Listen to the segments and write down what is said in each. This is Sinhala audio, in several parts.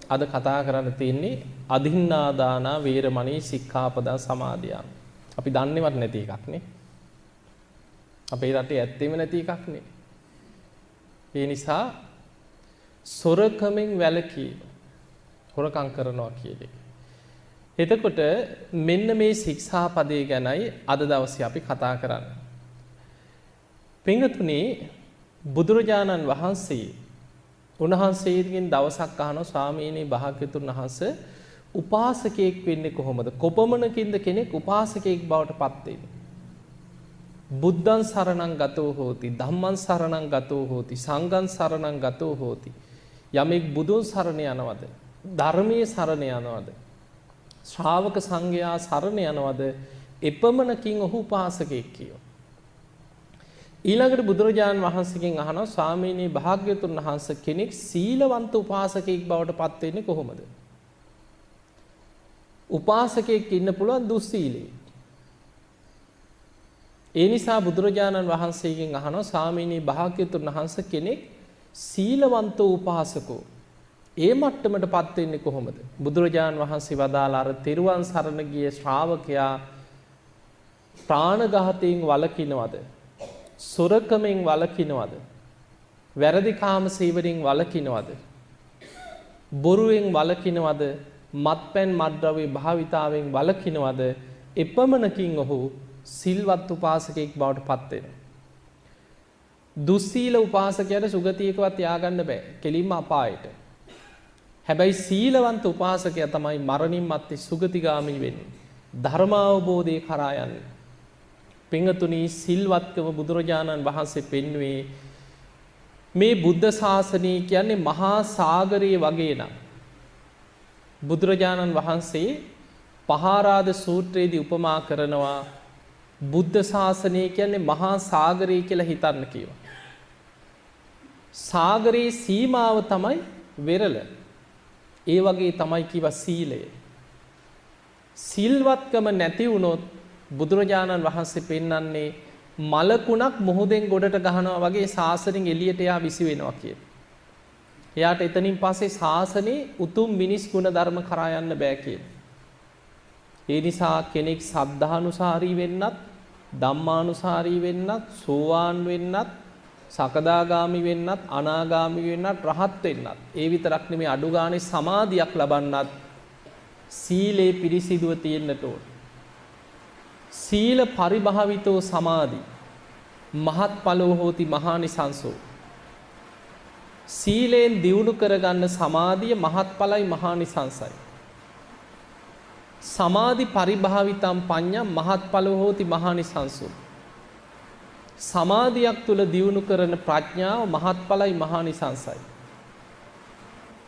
අද කතා කරන්න තියෙන්නේ අදින්නාදානා වේරමණී සික්ඛාපදං සමාදියා. අපි දන්නේවත් නැති එකක් නේ. අපේ රටේ ඇත්තෙම නැති එකක් නේ. ඒ නිසා සොරකමින් වැළකීම, හොරකම් කරනවා කියන එක. එතකොට මෙන්න මේ ශික්ෂාපදේ ගැනයි අද දවසේ අපි කතා කරන්නේ. පින්වතුනි, බුදුරජාණන් වහන්සේ උන්වහන්සේගෙන් දවසක් අහනවා, ස්වාමීනි භාග්‍යතුන් වහන්සේ උපාසකයෙක් වෙන්නේ කොහොමද? කොපමණකින්ද කෙනෙක් උපාසකයෙක් බවට පත් වෙන්නේ? බුද්ධං සරණං ගතෝ හෝති, ධම්මං සරණං ගතෝ හෝති, සංඝං සරණං ගතෝ හෝති. යමෙක් බුදුන් සරණ යනවද, ධර්මයේ සරණ යනවද, ශ්‍රාවක සංඝයා සරණ යනවද, එපමණකින් ඔහු උපාසකයෙක් කියෝ. ඊළඟට බුදුරජාණන් වහන්සේගෙන් අහනවා, ස්වාමීනි භාග්‍යවතුන් වහන්සේ කෙනෙක් සීලවන්ත උපාසකයෙක් බවට පත් වෙන්නේ කොහොමද? උපාසකයෙක් ඉන්න පුළුවන් දුස්සීලී. ඒ නිසා බුදුරජාණන් වහන්සේගෙන් අහනවා, ස්වාමීනි භාග්‍යවතුන් වහන්සේ කෙනෙක් සීලවන්ත උපාසකෝ ඒ මට්ටමට පත් වෙන්නේ කොහොමද? බුදුරජාණන් වහන්සේ වදාළ අර තෙරුවන් සරණ ගිය ශ්‍රාවකයා ප්‍රාණඝාතයෙන් වළකිනවද? සොරකමෙන් වළකිනවද? වැරදි කාම සීවරෙන් වළකිනවද? බොරුවෙන් වළකිනවද? මත්පැන් මත්ද්‍රව්‍ය භාවිතාවෙන් වළකිනවද? එපමණකින් ඔහු සිල්වත් උපාසකයෙක් බවට පත් වෙනවා. දුස්සීල උපාසකයාට සුගතියකවත් යාගන්න බෑ. කෙලින්ම අපායට. හැබැයි සීලවන්ත උපාසකයා තමයි මරණින් මත්තේ සුගතිගාමී වෙන්නේ. ධර්මාවබෝධය කරා යන්නේ. පින්වතුනි, සිල්වත්කම බුදුරජාණන් වහන්සේ පෙන්වුවේ මේ බුද්ධ ශාසනය කියන්නේ මහා සාගරයේ වගේ නම් බුදුරජාණන් වහන්සේ පහාරාද සූත්‍රයේදී උපමා කරනවා බුද්ධ ශාසනය කියන්නේ මහා සාගරය කියලා හිතන්න කියනවා. සාගරයේ සීමාව තමයි වෙරළ. ඒ වගේ තමයි කිව්වා සීලය. සිල්වත්කම නැති වුණොත් බුදුරජාණන් වහන්සේ පෙන්වන්නේ මලකුණක් මොහොතෙන් ගොඩට ගහනවා වගේ ශාසනයෙන් එළියට යා විසි වෙනවා කියන. එයාට එතනින් පස්සේ ශාසනයේ උතුම් මිනිස් ගුණ ධර්ම කරා යන්න බෑ කියන. ඒ නිසා කෙනෙක් සද්ධානුසාරී වෙන්නත්, ධම්මානුසාරී වෙන්නත්, සෝවාන් වෙන්නත්, සකදාගාමි වෙන්නත්, අනාගාමි වෙන්නත්, රහත් වෙන්නත්, ඒ විතරක් නෙමෙයි අඩු ගානේ සමාධියක් ලබන්නත් සීලේ පිරිසිදුව තියෙන්නට ඕන. සීල පරිභාවිතෝ සමාධි මහත්ඵලෝ හෝති මහානිසංසෝ. සීලෙන් දියුණු කරගන්න සමාධිය මහත්ඵලයි මහානිසංසයි. සමාධි පරිභාවිතම් පඤ්ඤා මහත්ඵලෝ හෝති මහානිසංසෝ. සමාධියක් තුල දියුණු කරන ප්‍රඥාව මහත්ඵලයි මහානිසංසයි.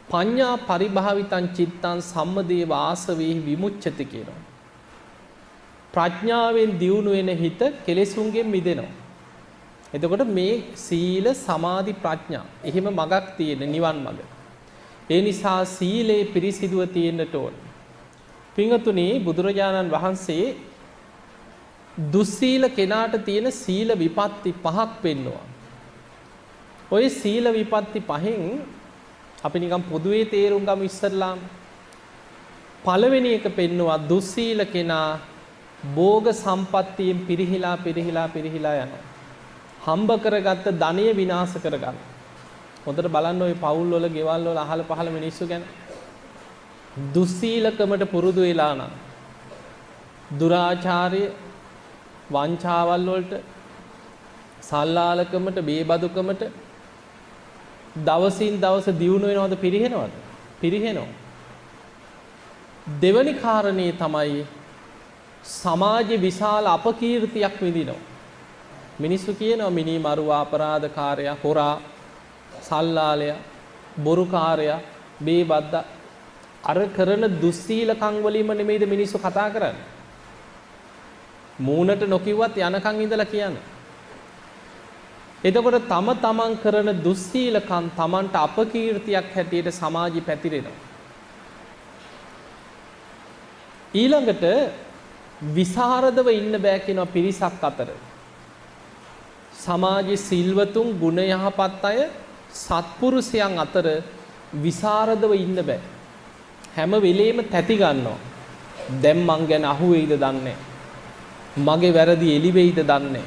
පඤ්ඤා පරිභාවිතං චිත්තං සම්මදේව ආසවේහි විමුච්ඡති කියනවා. ප්‍රඥාවෙන් දියුණු වෙන හිත කෙලෙසුන්ගෙන් මිදෙනවා. එතකොට මේ සීල සමාධි ප්‍රඥා එහෙම මගක් තියෙන නිවන් මඟ. ඒ නිසා සීලේ පිරිසිදුව තියෙන්නට ඕන. පින්වතුනි, බුදුරජාණන් වහන්සේ දුස්සීල කෙනාට තියෙන සීල විපත්ති පහක් පෙන්වනවා. ඔය සීල විපත්ති පහෙන් අපි නිකන් පොදුවේ තේරුම් ගමු ඉස්සරලාම. පළවෙනි එක පෙන්වනවා දුස්සීල කෙනා භෝග සම්පත්තියෙන් පිරිහිලා යනවා. හම්බ කරගත්ත ධනය විනාශ කරගන්න. හොඳට බලන්න ওই පවුල් වල ගෙවල් වල අහල පහල මිනිස්සු ගැන. දුස්සීලකමට පුරුදු වෙලා නම් දුරාචාරය, වංචාවල් වලට, සල්ලාලකමට, බේබදුකමට දවසින් දවස දියුණු වෙනවද පිරිහෙනවද? පිරිහෙනවා. දෙවැනි කාරණේ තමයි සමාජ විශාල අපකීර්තියක් විඳිනවා. මිනිස්සු කියනවා මිනී මරුවා, අපරාධකාරයා, හොරා, සල්ලාලයා, බොරුකාරයා, බේබද්දා. අර කරන දුස්සීලකම් වලින්ම නෙමෙයිද මිනිස්සු කතා කරන්නේ? මූණට නොකියුවත් යනකම් ඉඳලා කියන්නේ. එතකොට තමන් කරන දුස්සීලකම් තමන්ට අපකීර්තියක් හැටියට සමාජෙ පැතිරෙනවා. ඊළඟට විසරදව ඉන්න බෑ කියන පිරිසක් අතර සමාජයේ සිල්වතුන් ගුණ යහපත් අය සත්පුරුෂයන් අතර විසරදව ඉන්න බෑ. හැම වෙලෙම තැති ගන්නවා. දැන් මං ගැන අහුවෙයිද දන්නේ. මගේ වැරදි එළි වෙයිද දන්නේ.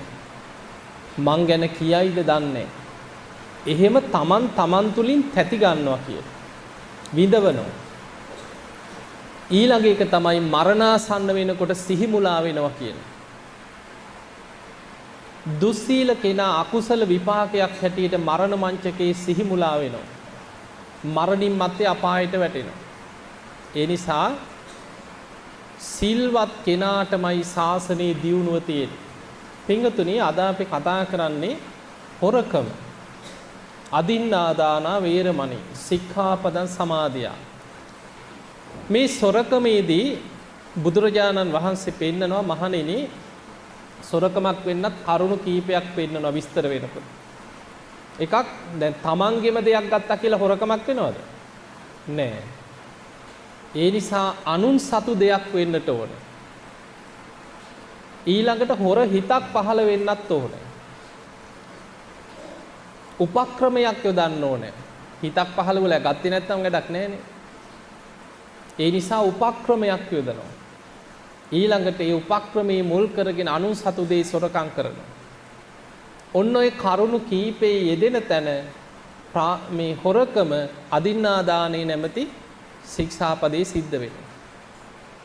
මං ගැන කියයිද දන්නේ. එහෙම තමන් තුලින් තැති ගන්නවා කිය. විඳවනවා. ඊළඟ එක තමයි මරණාසන්න වෙනකොට සිහි මුලා වෙනවා කියන්නේ. දුස්සීල කෙනා අකුසල විපාකයක් හැටියට මරණ මංචකයේ සිහි මුලා වෙනවා. මරණින් මත්තේ අපායට වැටෙනවා. ඒ නිසා සිල්වත් කෙනාටමයි ශාසනයේ දියුණුව තියෙන්නේ. පින්වතුනි අද අපි කතා කරන්නේ හොරකම. අදින්නාදාන වේරමණී සික්ඛාපදං සමාදියා. මේ සොරකමේදී බුදුරජාණන් වහන්සේ පෙන්නනවා මහණෙනි සොරකමක් වෙන්නත් කරුණු කීපයක් පෙන්නනවා විස්තර වෙනකොට. එකක් දැන් තමන්ගේම දෙයක් ගත්තා කියලා හොරකමක් වෙනවද? නෑ. ඒ නිසා අනුන් සතු දෙයක් වෙන්නට ඕනේ. ඊළඟට හොර හිතක් පහළ වෙන්නත් ඕනේ. උපක්‍රමයක් යොදන්න ඕනේ. හිතක් පහළ වෙලා ගත්තේ නැත්නම් වැඩක් නෑනේ. ඒ නිසා උපක්‍රමයක් යොදනවා. ඊළඟට ඒ උපක්‍රමයේ මුල් කරගෙන අනුන් සතු දේ සොරකම් කරනවා. ඔන්න ඔය කරුණු කීපේ යෙදෙන තැන මේ හොරකම අදින්නාදානේ නැමැති ශික්ෂාපදේ සිද්ධ වෙනවා.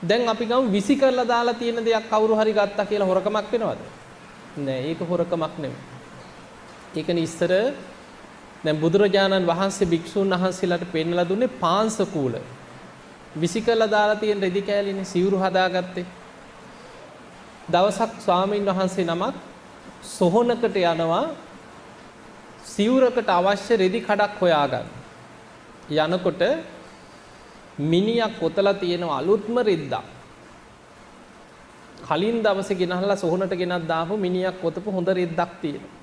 දැන් අපි ගමු විසි කරලා දාලා තියෙන දෙයක් කවුරු හරි ගත්තා කියලා හොරකමක් වෙනවද? නෑ ඒක හොරකමක් නෙමෙයි. ඒකනේ ඉස්සර දැන් බුදුරජාණන් වහන්සේ භික්ෂුන් වහන්සේලාට පෙන්නලා දුන්නේ පාංශකූල. විසි කරලා දාලා තියෙන රෙදි කෑලිනේ සිවුරු හදාගත්තේ. දවසක් ස්වාමීන් වහන්සේ නමක් සොහනකට යනවා සිවුරකට අවශ්‍ය රෙදි කඩක් හොයාගන්න. යනකොට මිනිහා කොතලා තියෙන අලුත්ම රෙද්දක්. කලින් දවසේ ගෙනහලා සොහනට ගෙනත් දාපු මිනිහා කොතපු හොඳ රෙද්දක් තියෙනවා.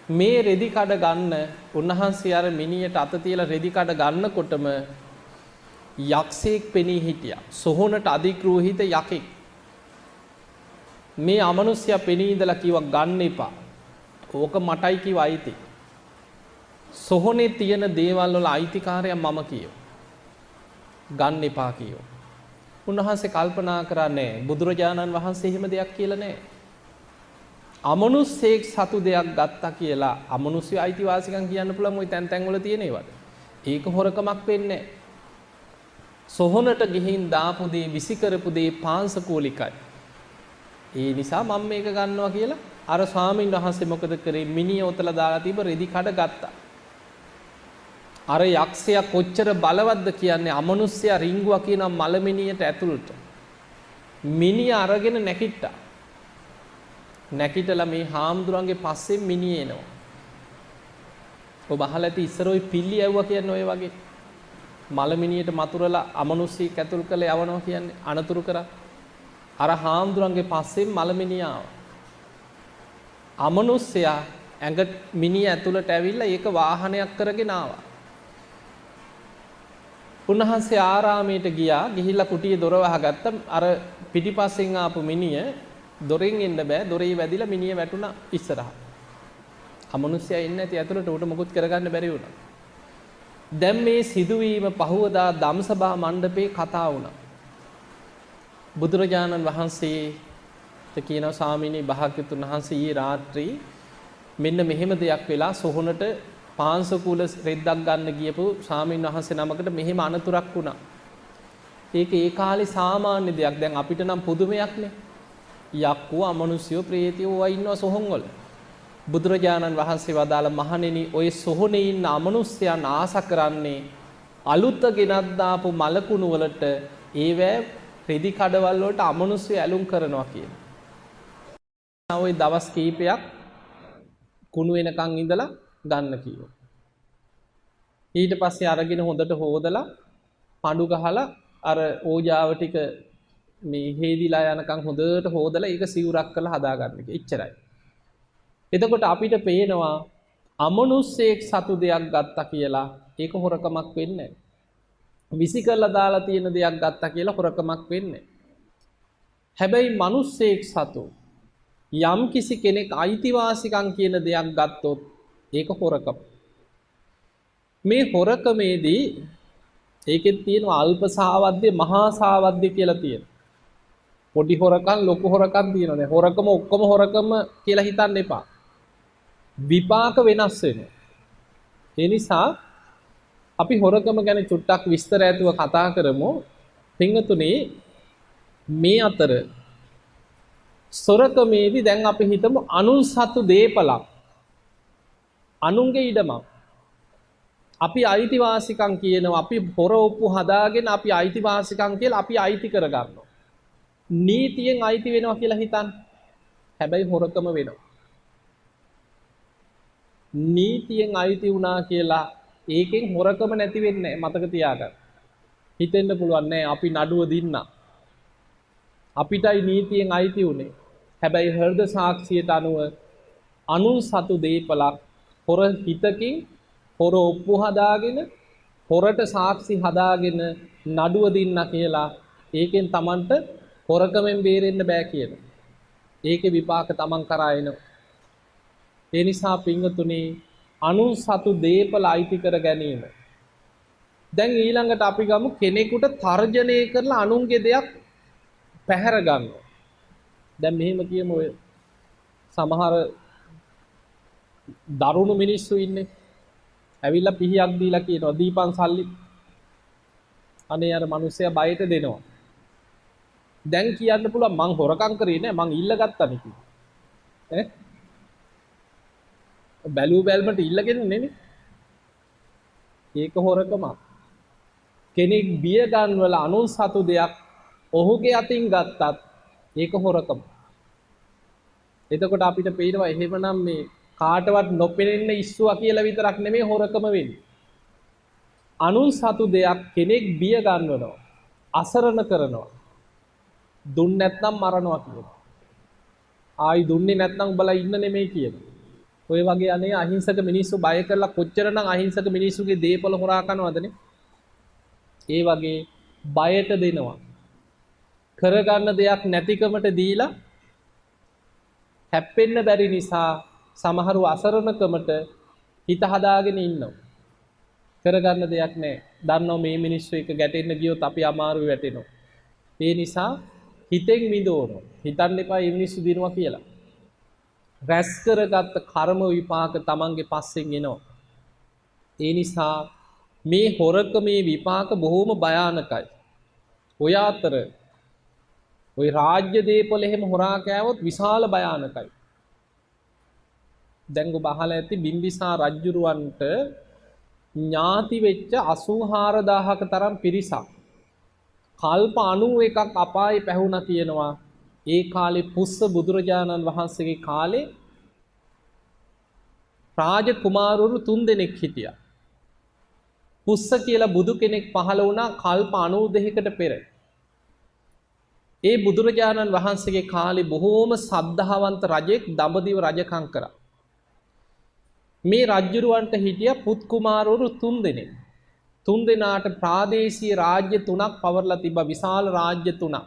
මේ රෙදි කඩ ගන්න උන්වහන්සේ අර මිනිහට අත තියලා රෙදි කඩ ගන්නකොටම යක්ෂයෙක් පෙනී හිටියා. සොහනට අධිග්‍රෝහිත යකෙක්. මේ අමනුෂ්‍යයා පෙනී ඉඳලා කිව්වා ගන්න එපා. ඕක මටයි කිව්ව අයිති. සොහනේ තියෙන දේවල් වල අයිතිකාරයා මම කියෝ. ගන්න එපා කියෝ. උන්වහන්සේ කල්පනා කරන්නේ බුදුරජාණන් වහන්සේ එහෙම දෙයක් කියලා නෑ. අමනුෂ්‍යෙක් සතු දෙයක් ගත්තා කියලා අමනුෂ්‍ය අයිතිවාසිකම් කියන්න පුළුවන් ওই තැන් වල තියෙන ඒවාද. ඒක හොරකමක් වෙන්නේ නෑ. සොහනට ගිහින් දාපු දේ විසි කරපු දේ පාංශකූලිකයි. ඒ නිසා මම මේක ගන්නවා කියලා අර ස්වාමීන් වහන්සේ මොකද කරේ මිනිහ ඔතලා දාලා තිබ්බ රෙදි කඩ ගත්තා. අර යක්ෂයා කොච්චර බලවත්ද කියන්නේ අමනුෂ්‍යයා රිංගුවා කියන මලමිනියට ඇතුළට. මිනිහ අරගෙන නැකිට්ටා. නැකිටලා මේ හාමුදුරන්ගේ පස්සෙන් මිනිහ එනවා. ඔබ අහලා ඇති ඉස්සර ওই පිල්ලි ඇව්වා කියන්නේ ඔය වගේ. මලමිනියට මතුරලා අමනුෂ්‍යෙක් ඇතුල් කළේ යවනවා කියන්නේ අනතුරු කරා. අර හාමුදුරන්ගේ පස්සෙන් මලමිනිය ආවා. අමනුෂ්‍යයා ඇඟ මිනිහ ඇතුළට ඇවිල්ලා ඒක වාහනයක් කරගෙන ආවා. උන්වහන්සේ ආරාමයට ගියා. ගිහිල්ලා කුටියේ දොර වහගත්තා. අර පිටිපස්සෙන් ආපු මිනිහ දොරෙන් එන්න බෑ. දොරේ වැදිලා මිනිහ වැටුණා ඉස්සරහා. අමනුෂ්‍යයා ඉන්නේ නැති ඇතුළට උට මොකුත් කරගන්න බැරි වුණා. දැන් මේ සිදුවීම පහවදා ධම්සභා මණ්ඩපේ කතා වුණා. බුදුරජාණන් වහන්සේට කියනවා ස්වාමීනි භාග්‍යවතුන් වහන්සේ ඊ රාත්‍රී මෙන්න මෙහෙම දෙයක් වෙලා සොහනට පාංශකූල රෙද්දක් ගන්න ගියපු ස්වාමීන් වහන්සේ නමකට මෙහෙම අනතුරක් වුණා. ඒක ඒ කාලේ සාමාන්‍ය දෙයක්. දැන් අපිට නම් පුදුමයක්නේ. යක්කෝ අමනුෂ්‍යෝ ප්‍රේතයෝ වයි ඉන්නවා සොහොන් වල. බුදුරජාණන් වහන්සේ වදාළ මහණෙනි ඔය සොහොනේ ඉන්න අමනුෂ්‍යයන් ආස කරන්නේ අලුත ගෙනත් දාපු මලකුණු වලට ඒවැ රෙදි කඩවල් වලට අමනුෂ්‍ය ඇලුම් කරනවා කියන. ඔය දවස් කීපයක් කුණු වෙනකන් ඉඳලා ගන්න කිව්වා. ඊට පස්සේ අරගෙන හොඳට හොදලා පඳු ගහලා අර ඕජාව ටික මේ හේදිලා යනකන් හොඳට හොදලා ඒක සිවුරක් කරලා හදා ගන්න එක. එච්චරයි. එතකොට අපිට පේනවා අමනුෂ්‍යෙක් සතු දෙයක් ගත්තා කියලා ඒක හොරකමක් වෙන්නේ නැහැ. විසි කරලා දාලා තියෙන දෙයක් ගත්තා කියලා හොරකමක් වෙන්නේ. හැබැයි මිනිස්සෙක් සතු යම් කිසි කෙනෙක් අයිතිවාසිකම් කියන දෙයක් ගත්තොත් ඒක හොරකම. මේ හොරකමේදී ඒකෙත් තියෙනවා අල්ප සාවද්‍ය මහා සාවද්‍ය කියලා තියෙනවා. පොඩි හොරකම් ලොකු හොරකම් තියෙනවා. දැන් හොරකම ඔක්කොම හොරකම කියලා හිතන්න එපා. විපාක වෙනස් වෙනවා. ඒ නිසා අපි හොරකම ගැන චුට්ටක් විස්තර ඇතුව කතා කරමු. පින්වතුනි මේ අතර සොරකමේදී දැන් අපි හිතමු අනුන් සතු දීපලක් අනුන්ගේ ඉඩමක් අපි අයිතිවාසිකම් කියනවා. අපි හොර ඔප්පු හදාගෙන අපි අයිතිවාසිකම් කියලා අපි අයිති කරගන්නවා. නීතියෙන් අයිති වෙනවා කියලා හිතන්න. හැබැයි හොරකම වෙනවා. නීතියෙන් අයිති වුණා කියලා ඒකෙන් හොරකම නැති වෙන්නේ නැහැ. මතක තියාගන්න. හිතෙන්න පුළුවන් නෑ අපි නඩුව දින්න. අපිටයි නීතියෙන් අයිති උනේ. හැබැයි හෘද සාක්ෂියට අනුව අනුන් සතු දීපලක් හොර හිතකින් හොර ඔප්පු හදාගෙන හොරට සාක්ෂි හදාගෙන නඩුව දින්න කියලා ඒකෙන් Tamanට හොරකමෙන් බේරෙන්න බෑ කියලා. ඒකේ විපාක Taman කරා එනවා. ඒ නිසා පින්වතුනි අනුන් සතු දීපල අයිති කර ගැනීම. දැන් ඊළඟට අපි ගමු කෙනෙකුට තර්ජනය කරලා අනුන්ගේ දෙයක් පැහැර ගන්නවා. දැන් මෙහෙම කියමු ඔය සමහර දරුණු මිනිස්සු ඉන්නේ. ඇවිල්ලා පිහියක් දීලා කියනවා දීපන් සල්ලි. අනේ අර මිනිස්සයා බයට දෙනවා. දැන් කියන්න පුළුවන් මං හොරකම් කරේ නෑ මං ඉල්ලගත්තා නේ. ඈ බැලු බැල්මට ඉල්ලගෙන නෙමෙයි. ඒක හොරකමක්. කෙනෙක් බිය ගන්නවල අනුන් සතු දෙයක් ඔහුගේ අතින් ගත්තත් ඒක හොරකම. එතකොට අපිට පේනවා එහෙමනම් මේ කාටවත් නොපෙනෙන්න ඉස්සුවා කියලා විතරක් නෙමෙයි හොරකම වෙන්නේ. අනුන් සතු දෙයක් කෙනෙක් බිය ගන්නවනවා. අසරණ කරනවා. දුන්න නැත්නම් මරනවා කියනවා. ආයි දුන්නේ නැත්නම් උඹලා ඉන්න නෙමෙයි කියනවා. ඔය වගේ අනේ අහිංසක මිනිස්සු බය කරලා කොච්චරනම් අහිංසක මිනිස්සුගේ දේපල හොරා කනවදනේ. ඒ වගේ බයට දෙනවා. කරගන්න දෙයක් නැතිකමට දීලා හැප්පෙන්න බැරි නිසා සමහරව අසරණකමට හිත හදාගෙන ඉන්නවා. කරගන්න දෙයක් නැහැ. දන්නවා මේ මිනිස්සු එක ගැටෙන්න ගියොත් අපි අමාරුවේ වැටෙනවා. ඒ නිසා හිතෙන් මිදවනවා. හිතන්න එපා මේ මිනිස්සු දිනුවා කියලා. රැස් කරගත්ත කර්ම විපාක තමන්ගේ පස්සෙන් එනවා. ඒ නිසා මේ හොරකමේ විපාක බොහොම භයානකයි. ඔය අතර ඔය රාජ්‍ය දේපල එහෙම හොරා කෑවොත් විශාල භයානකයි. දැන් ඔබ අහලා ඇති බිම්බිසාර රජුරවන්ට ඥාති වෙච්ච 84000ක තරම් පිරිසක් කල්ප 91ක් අපායේ පැහුණා කියනවා. ඒ කාලේ පුස්ස බුදුරජාණන් වහන්සේගේ කාලේ රාජ කුමාරවරු 3 දෙනෙක් හිටියා. පුස්ස කියලා බුදු කෙනෙක් පහළ වුණා කල්ප 92කට පෙර. ඒ බුදුරජාණන් වහන්සේගේ කාලේ බොහෝම සද්ධාවන්ත රජෙක් දඹදිව රජකම් කරා. මේ රජුරවන්ට හිටියා පුත් කුමාරවරු 3 දෙනෙක්. 3 දෙනාට ප්‍රාදේශීය රාජ්‍ය 3ක් පවර්ලා තිබ්බා. විශාල රාජ්‍ය 3ක්.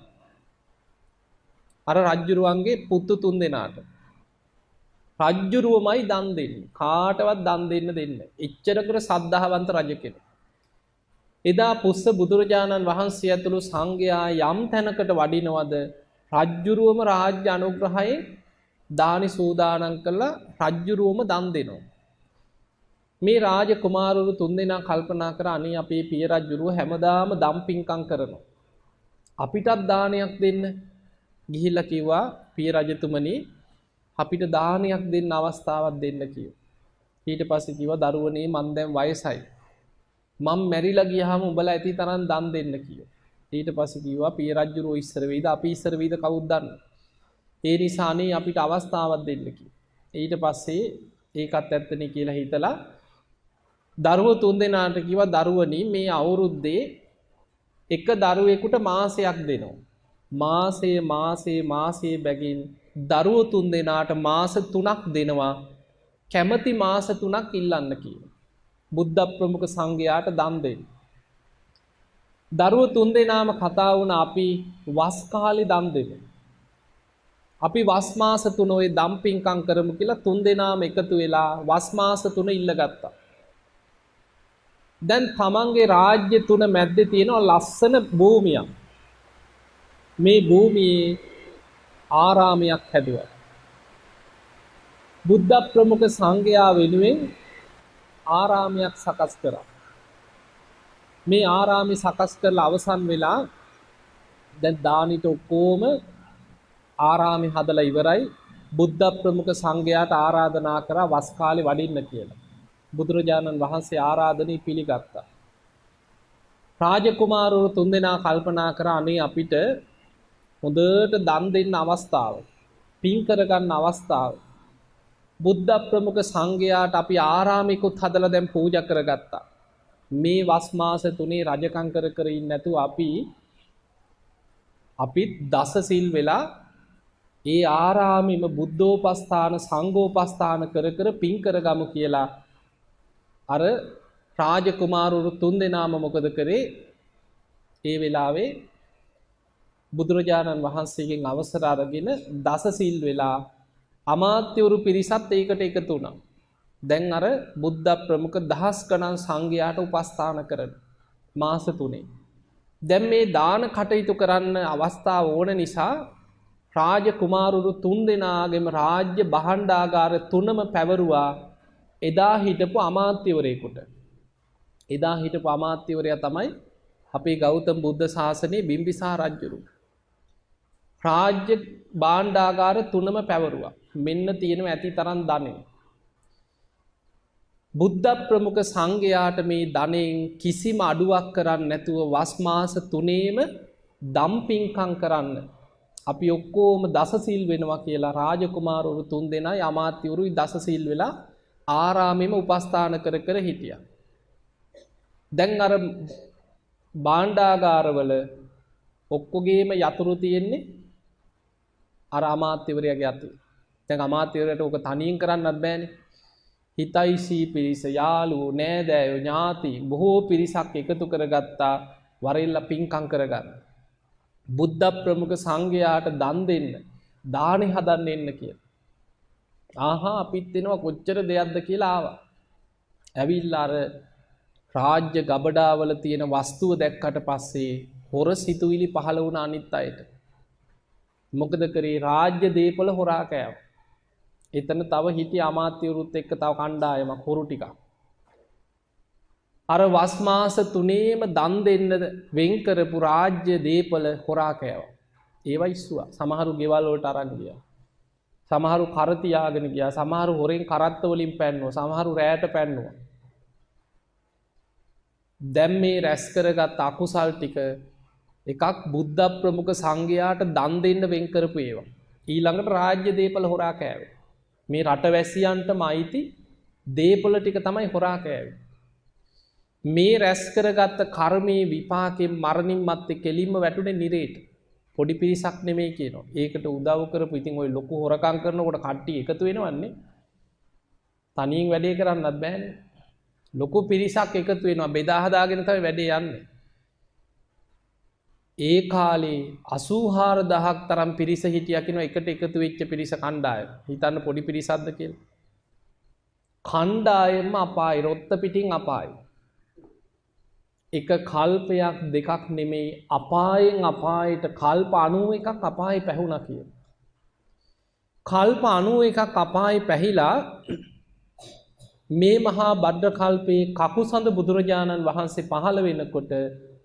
අර රජ්ජුරුවන්ගේ පුත්තු 3 දෙනාට රජ්ජුරුවමයි දන් දෙන්නේ. කාටවත් දන් දෙන්න දෙන්නේ. එච්චරකට සද්ධාවන්ත රජ කෙනෙක්. එදා පුස්ස බුදුරජාණන් වහන්සේ ඇතුළු සංඝයා යම් තැනකට වඩිනවද රජ්ජුරුවම රාජ්‍ය අනුග්‍රහයෙන් දානි සූදානම් කළා රජ්ජුරුවම දන් දෙනවා. මේ රාජ කුමාරවරු 3 දෙනා කල්පනා කරා අනේ අපේ පිය රජ්ජුරුව හැමදාම දම් පින්කම් කරනවා. අපිටත් දානයක් දෙන්න. ගිහිල්ලා කිව්වා පිය රජතුමනි අපිට දානයක් දෙන්න අවස්ථාවක් දෙන්න කිව්වා. ඊට පස්සේ කිව්වා දරුවනේ මං දැන් වයසයි. මම මැරිලා ගියාම උඹලා ඇති තරම් දන් දෙන්න කිව්වා. ඊට පස්සේ කිව්වා පිය රජුරෝ ඉස්සර වෙයිද අපි ඉස්සර වෙයිද කවුද දන්නේ. ඒ නිසා අනේ අපිට අවස්ථාවක් දෙන්න කිව්වා. ඊට පස්සේ ඒකත් ඇත්තනේ කියලා හිතලා දරුවෝ 3 දෙනාට කිව්වා දරුවනි මේ අවුරුද්දේ එක දරුවෙකුට මාසයක් දෙනවා. මාසේ බැගින් දරුවෝ 3 දෙනාට මාස 3ක් දෙනවා. කැමති මාස 3ක් ඉල්ලන්න කියලා. බුද්ධ ප්‍රමුඛ සංඝයාට දන් දෙන්න. දරුවෝ 3 දෙනාම කතා වුණා අපි වස් කාලේ දන් දෙමු. අපි වස් මාස 3 ඔය දම් පින්කම් කරමු කියලා 3 දෙනාම එකතු වෙලා වස් මාස 3 ඉල්ලගත්තා. දැන් තමන්ගේ රාජ්‍ය තුන මැද්දේ තියෙනවා ලස්සන භූමියක්. මේ භූමියේ ආරාමයක් හැදුවා. බුද්ධ ප්‍රමුඛ සංඝයා වෙනුවෙන් ආරාමයක් සකස් කරා. මේ ආරාමي සකස් කරලා අවසන් වෙලා දැන් දානිට ඔක්කොම ආරාමي හදලා ඉවරයි. බුද්ධ ප්‍රමුඛ සංඝයාට ආරාධනා කරා වස් කාලේ වඩින්න කියලා. බුදුරජාණන් වහන්සේ ආරාධනය පිළිගත්තා. රාජකුමාරවරු තුන්දෙනා කල්පනා කරා අනේ අපිට හොඳට දන් දෙන්න අවස්ථාව, පින් කරගන්න අවස්ථාව. බුද්ධ ප්‍රමුඛ සංඝයාට අපි ආරාමිකුත් හදලා දැන් පූජා කරගත්තා. මේ වස් මාස 3 රජකම් කර කර ඉන්නේ නැතුව අපිත් දස සිල් වෙලා ඒ ආරාමෙම බුද්ධෝපස්ථාන සංඝෝපස්ථාන කර කර පින් කරගමු කියලා අර රාජකුමාරවරු තුන්දෙනාම මොකද කරේ? ඒ වෙලාවේ බුදුරජාණන් වහන්සේගෙන් අවසර අරගෙන දස සිල් වෙලා අමාත්‍යවරු පිරිසත් ඒකට එකතු වුණා. දැන් අර බුද්ධ ප්‍රමුඛ දහස් ගණන් සංඝයාට උපස්ථාන කරන මාස 3. දැන් මේ දාන කටයුතු කරන්න අවස්ථාව ඕන නිසා රාජකුමාරවරු තුන්දෙනාගේම රාජ්‍ය භාණ්ඩාගාර තුනම පැවරුවා එදා හිටපු අමාත්‍යවරයෙකුට. එදා හිටපු අමාත්‍යවරයා තමයි අපේ ගෞතම බුද්ධ ශාසනයේ බිම්බිසාර රජුරු. රාජ්‍ය භාණ්ඩාගාර තුනම පැවරුවා. මෙන්න තියෙනවා ඇති තරම් ධනෙ. බුද්ධ ප්‍රමුඛ සංඝයාට මේ ධනෙන් කිසිම අඩුවක් කරන්නේ නැතුව වස් මාස 3ේම දම් පින්කම් කරන්න අපි ඔක්කොම දස සිල් වෙනවා කියලා රාජකුමාරවරු තුන්දෙනායි අමාත්‍යවරුයි දස සිල් වෙලා ආරාමෙම උපස්ථාන කර කර හිටියා. දැන් අර භාණ්ඩාගාරවල ඔක්කොගේම යතුරු තියෙන්නේ අර අමාත්‍යවරයාගේ අතේ. දැන් අමාත්‍යවරයාට ඕක තනියෙන් කරන්නත් බෑනේ. හිතයිසී පිරිස, යාළුවෝ, නෑදෑයෝ, ඥාති බොහෝ පිරිසක් එකතු කරගත්තා වරෙල්ලා පින්කම් කරගන්න. බුද්ධ ප්‍රමුඛ සංඝයාට දන් දෙන්න, දානේ හදන්න එන්න කියලා. ආහා අපිත් එනවා කොච්චර දෙයක්ද කියලා ආවා. ඇවිල්ලා අර රාජ්‍ය ගබඩාවල තියෙන වස්තුව දැක්කට පස්සේ හොර සිතුවිලි පහළ වුණ අනිත් අයට. මොකද කරේ? රාජ්‍ය දීපල හොරා කෑවා. එතන තව හිටිය අමාත්‍යවරුත් එක්ක තව කණ්ඩායමක් හොරු ටිකක්. අර වස් මාස 3ේම දන් දෙන්න වෙන් කරපු රාජ්‍ය දීපල හොරා කෑවා. ඒවා ඉස්සුවා. සමහරු ගෙවල් වලට අරන් ගියා. සමහරු කර තියාගෙන ගියා. සමහරු හොරෙන් කරත්ත වලින් පැන්නුවා. සමහරු රැයට පැන්නුවා. දැන් මේ රැස් කරගත් අකුසල් ටික එකක් බුද්ධ ප්‍රමුඛ සංඝයාට දන් දෙන්න වෙන් කරපු ඒවා. ඊළඟට රාජ්‍ය දීපල හොරා කෑවේ. මේ රටවැසියන්ටම අයිති දීපල ටික තමයි හොරා කෑවේ. මේ රැස් කරගත්ත කර්මයේ විපාකයෙන් මරණින් මත්තේ කෙලින්ම වැටුනේ නිරේට. පොඩි පිරිසක් නෙමෙයි කියනවා. ඒකට උදව් කරපු ඉතින් ওই ලොකු හොරකම් කරනකොට කට්ටිය එකතු වෙනවන්නේ. තනියෙන් වැඩේ කරන්නත් බෑනේ. ලොකු පිරිසක් එකතු වෙනවා. බෙදා හදාගෙන තමයි වැඩේ යන්නේ. ඒ කාලේ 84000ක් තරම් පිරිස හිටියා කියනවා එකට එකතු වෙච්ච පිරිස කණ්ඩායම. හිතන්න පොඩි පිරිසක්ද කියලා. කණ්ඩායම අපායි, රොත්ත පිටින් අපායි. එක කල්පයක් දෙකක් නෙමෙයි අපායෙන් අපායට කල්ප 91ක් අපායේ පැහුණා කියලා. කල්ප 91ක් අපායේ පැහිලා මේ මහා බද්ද කල්පයේ කකුසඳ බුදුරජාණන් වහන්සේ පහළ වෙනකොට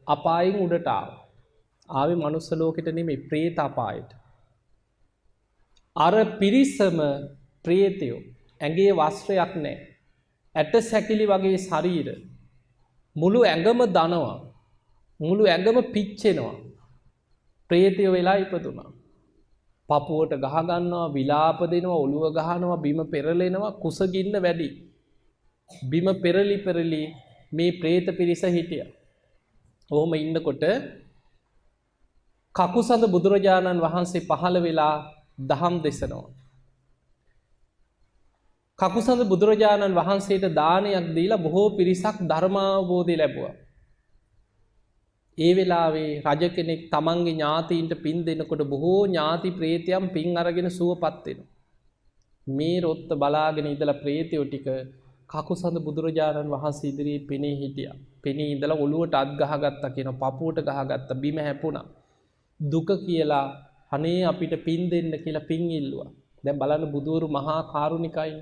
අපායෙන් උඩට ආවා. ආවේ මනුස්ස ලෝකෙට නෙමෙයි പ്രേත අපායට. අර පිරිසම പ്രേතයෝ. ඇඟේ වස්ත්‍රයක් නැහැ. ඇට සැකිලි වගේ ශරීර. මුළු ඇඟම දනවා. මුළු ඇඟම පිච්චෙනවා. പ്രേතයෝ වෙලා ඉපදුනා. පපුවට ගහ ගන්නවා, විලාප දෙනවා, ඔළුව ගහනවා, බිම පෙරලෙනවා, කුසගින්න වැඩි. බිම පෙරලි පෙරලි මේ പ്രേත පිරිස හිටියා. ඔහොම ඉන්නකොට කකුසඳ බුදුරජාණන් වහන්සේ පහළ වෙලා දහම් දෙසනවා. කකුසඳ බුදුරජාණන් වහන්සේට දානයක් දීලා බොහෝ පිරිසක් ධර්මාවබෝධය ලැබුවා. ඒ වෙලාවේ රජ කෙනෙක් තමන්ගේ ඥාතීන්ට පින් දෙනකොට බොහෝ ඥාති ප්‍රේතයන් පින් අරගෙන සුවපත් වෙනවා. මේ රොත්ත බලාගෙන ඉඳලා ප්‍රේතයෝ ටික කකුසඳ බුදුරජාණන් වහන්සේ ඉදිරියේ පෙනී හිටියා. පෙනී ඉඳලා ඔළුවට අත් ගහගත්තා කියන පපුවට ගහගත්තා බිම හැපුණා. දුක කියලා අනේ අපිට පින් දෙන්න කියලා පින් ඉල්ලුවා. දැන් බලන්න බුදුවරු මහා කාරුණිකයි.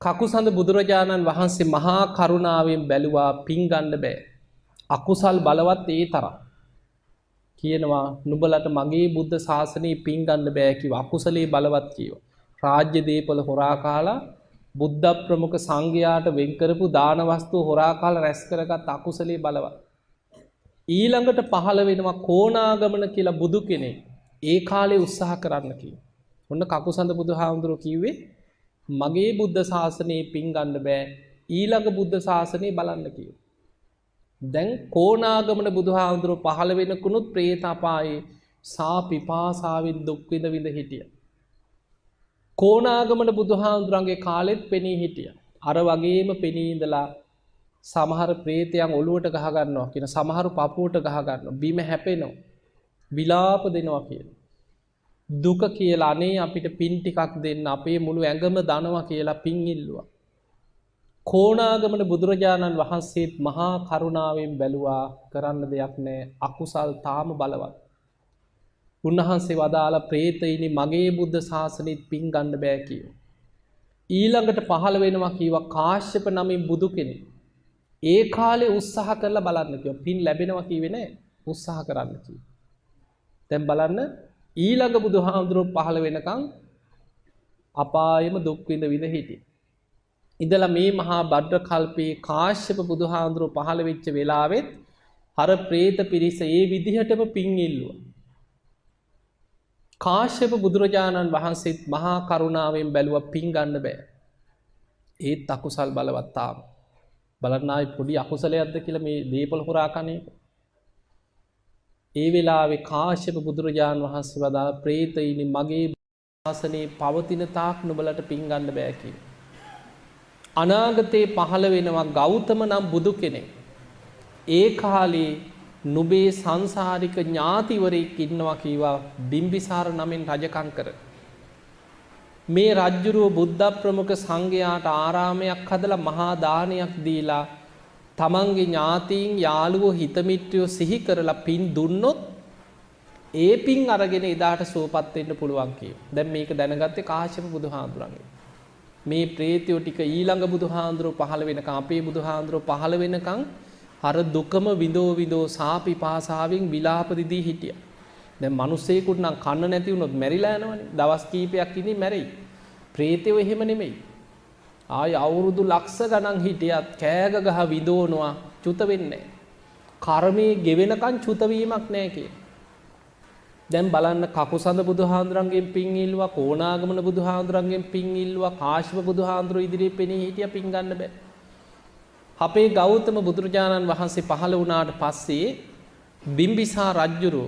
කකුසඳ බුදුරජාණන් වහන්සේ මහා කරුණාවෙන් බැලුවා පින් ගන්න බෑ. අකුසල් බලවත් ඒ තරම්. කියනවා නුඹලට මගේ බුද්ධ ශාසනයේ පින් ගන්න බෑ කිව්වා. අකුසලේ බලවත් කිව්වා. රාජ්‍ය දීපල හොරා කාලා බුද්ධ ප්‍රමුඛ සංඝයාට වෙන් කරපු දාන වස්තු හොරා කාලා රැස් කරගත් අකුසලේ බලවත්. ඊළඟට පහළ වෙනවා කොණාගමන කියලා බුදු කෙනෙක්. ඒ කාලේ උත්සාහ කරන්න කිව්වා. ඔන්න කකුසඳ බුදුහාමුදුරුවෝ කිව්වේ මගේ බුද්ධ ශාසනයේ පින් ගන්න බෑ. ඊළඟ බුද්ධ ශාසනය බලන්න කිව්වා. දැන් කොණාගමන බුදුහාමුදුරුවෝ පහළ වෙනකුණුත් പ്രേත අපායේ සා පිපාසාවෙන් දුක් විඳ විඳ හිටියා. කොණාගමන බුදුහාමුදුරන්ගේ කාලෙත් පෙනී හිටියා. අර වගේම පෙනී ඉඳලා සමහර ප්‍රේතයන් ඔළුවට ගහ ගන්නවා කියන සමහරු පපුවට ගහ ගන්නවා බිම හැපෙනවා විලාප දෙනවා කියන දුක කියලා අනේ අපිට පින් ටිකක් දෙන්න අපේ මුළු ඇඟම දනවා කියලා පින් ඉල්ලුවා. කොණාගමන බුදුරජාණන් වහන්සේත් මහා කරුණාවෙන් බැලුවා කරන්න දෙයක් නැහැ අකුසල් තාම බලවත්. උන්වහන්සේ වදාළ ප්‍රේතයිනි මගේ බුද්ධ ශාසනෙත් පින් ගන්න බෑ කිව්වා. ඊළඟට පහළ වෙනවා කිව්වා කාශ්‍යප නමින් බුදු කෙනෙක්. ඒ කාලේ උත්සාහ කරලා බලන්න කිව්වා. පින් ලැබෙනවා කිව්වේ නෑ උත්සාහ කරන්න කිව්වා. දැන් බලන්න ඊළඟ බුදුහාමුදුරුවෝ පහළ වෙනකන් අපායෙම දුක් විඳ විඳ හිටියේ. ඉඳලා මේ මහා භද්‍ර කල්පේ කාශ්‍යප බුදුහාමුදුරුවෝ පහළ වෙච්ච වෙලාවෙත් අර പ്രേත පිරිස ඒ විදිහටම පින් ඉල්ලුවා. කාශ්‍යප බුදුරජාණන් වහන්සේත් මහා කරුණාවෙන් බැලුවා පින් ගන්න බෑ. ඒත් අකුසල් බලවත් තාම. බලන්න ආයි පොඩි අකුසලයක්ද කියලා මේ දීපල හොරා කන්නේ. ඒ වෙලාවේ කාශ්‍යප බුදුරජාණන් වහන්සේ වදාළ ප්‍රේතයිනි මගේ ශාසනයේ පවතින තාක් නුඹලට පින් ගන්න බෑ කියලා. අනාගතේ පහළ වෙනවා ගෞතම නම් බුදු කෙනෙක්. ඒ කාලේ නුඹේ සංසාරික ඥාතිවරයෙක් ඉන්නවා කීවා බිම්බිසාර නමින් රජකම් කර. මේ රජ්ජුරුව බුද්ධ ප්‍රමුඛ සංඝයාට ආරාමයක් හදලා මහා දානයක් දීලා තමන්ගේ ඥාතීන් යාළුවෝ හිතමිත්‍රයෝ සිහි කරලා පින් දුන්නොත් ඒ පින් අරගෙන එදාට සුවපත් වෙන්න පුළුවන් කියනවා. දැන් මේක දැනගත්තේ කාශ්‍යප බුදුහාඳුරන්ගේ. මේ ප්‍රේතයෝ ටික ඊළඟ බුදුහාඳුරෝ පහළ වෙනකන් අපේ බුදුහාඳුරෝ පහළ වෙනකන් අර දුකම විඳෝ සාපිපාසාවෙන් විලාප දිදී හිටියා. දැන් මිනිස්සෙකුට නම් කන්න නැති වුණොත් මැරිලා යනවනේ. දවස් කීපයක් ඉඳි මැරෙයි. ප්‍රේතයෝ එහෙම නෙමෙයි. ආය අවුරුදු ලක්ෂ ගණන් හිටියත් කෑග ගහ විඳවනවා චුත වෙන්නේ නැහැ. කර්මයේ ගෙවෙනකන් චුත වීමක් නැහැ කිය. දැන් බලන්න කකුසඳ බුදුහාඳුරන්ගෙන් පින් ඉල්ලුවා, කොණාගමන බුදුහාඳුරන්ගෙන් පින් ඉල්ලුවා, කාශ්‍යප බුදුහාඳුර ඉදිරියේ පෙනී හිටියා පින් ගන්න බෑ. අපේ ගෞතම බුදුරජාණන් වහන්සේ පහළ වුණාට පස්සේ බිම්බිසාර රජුරු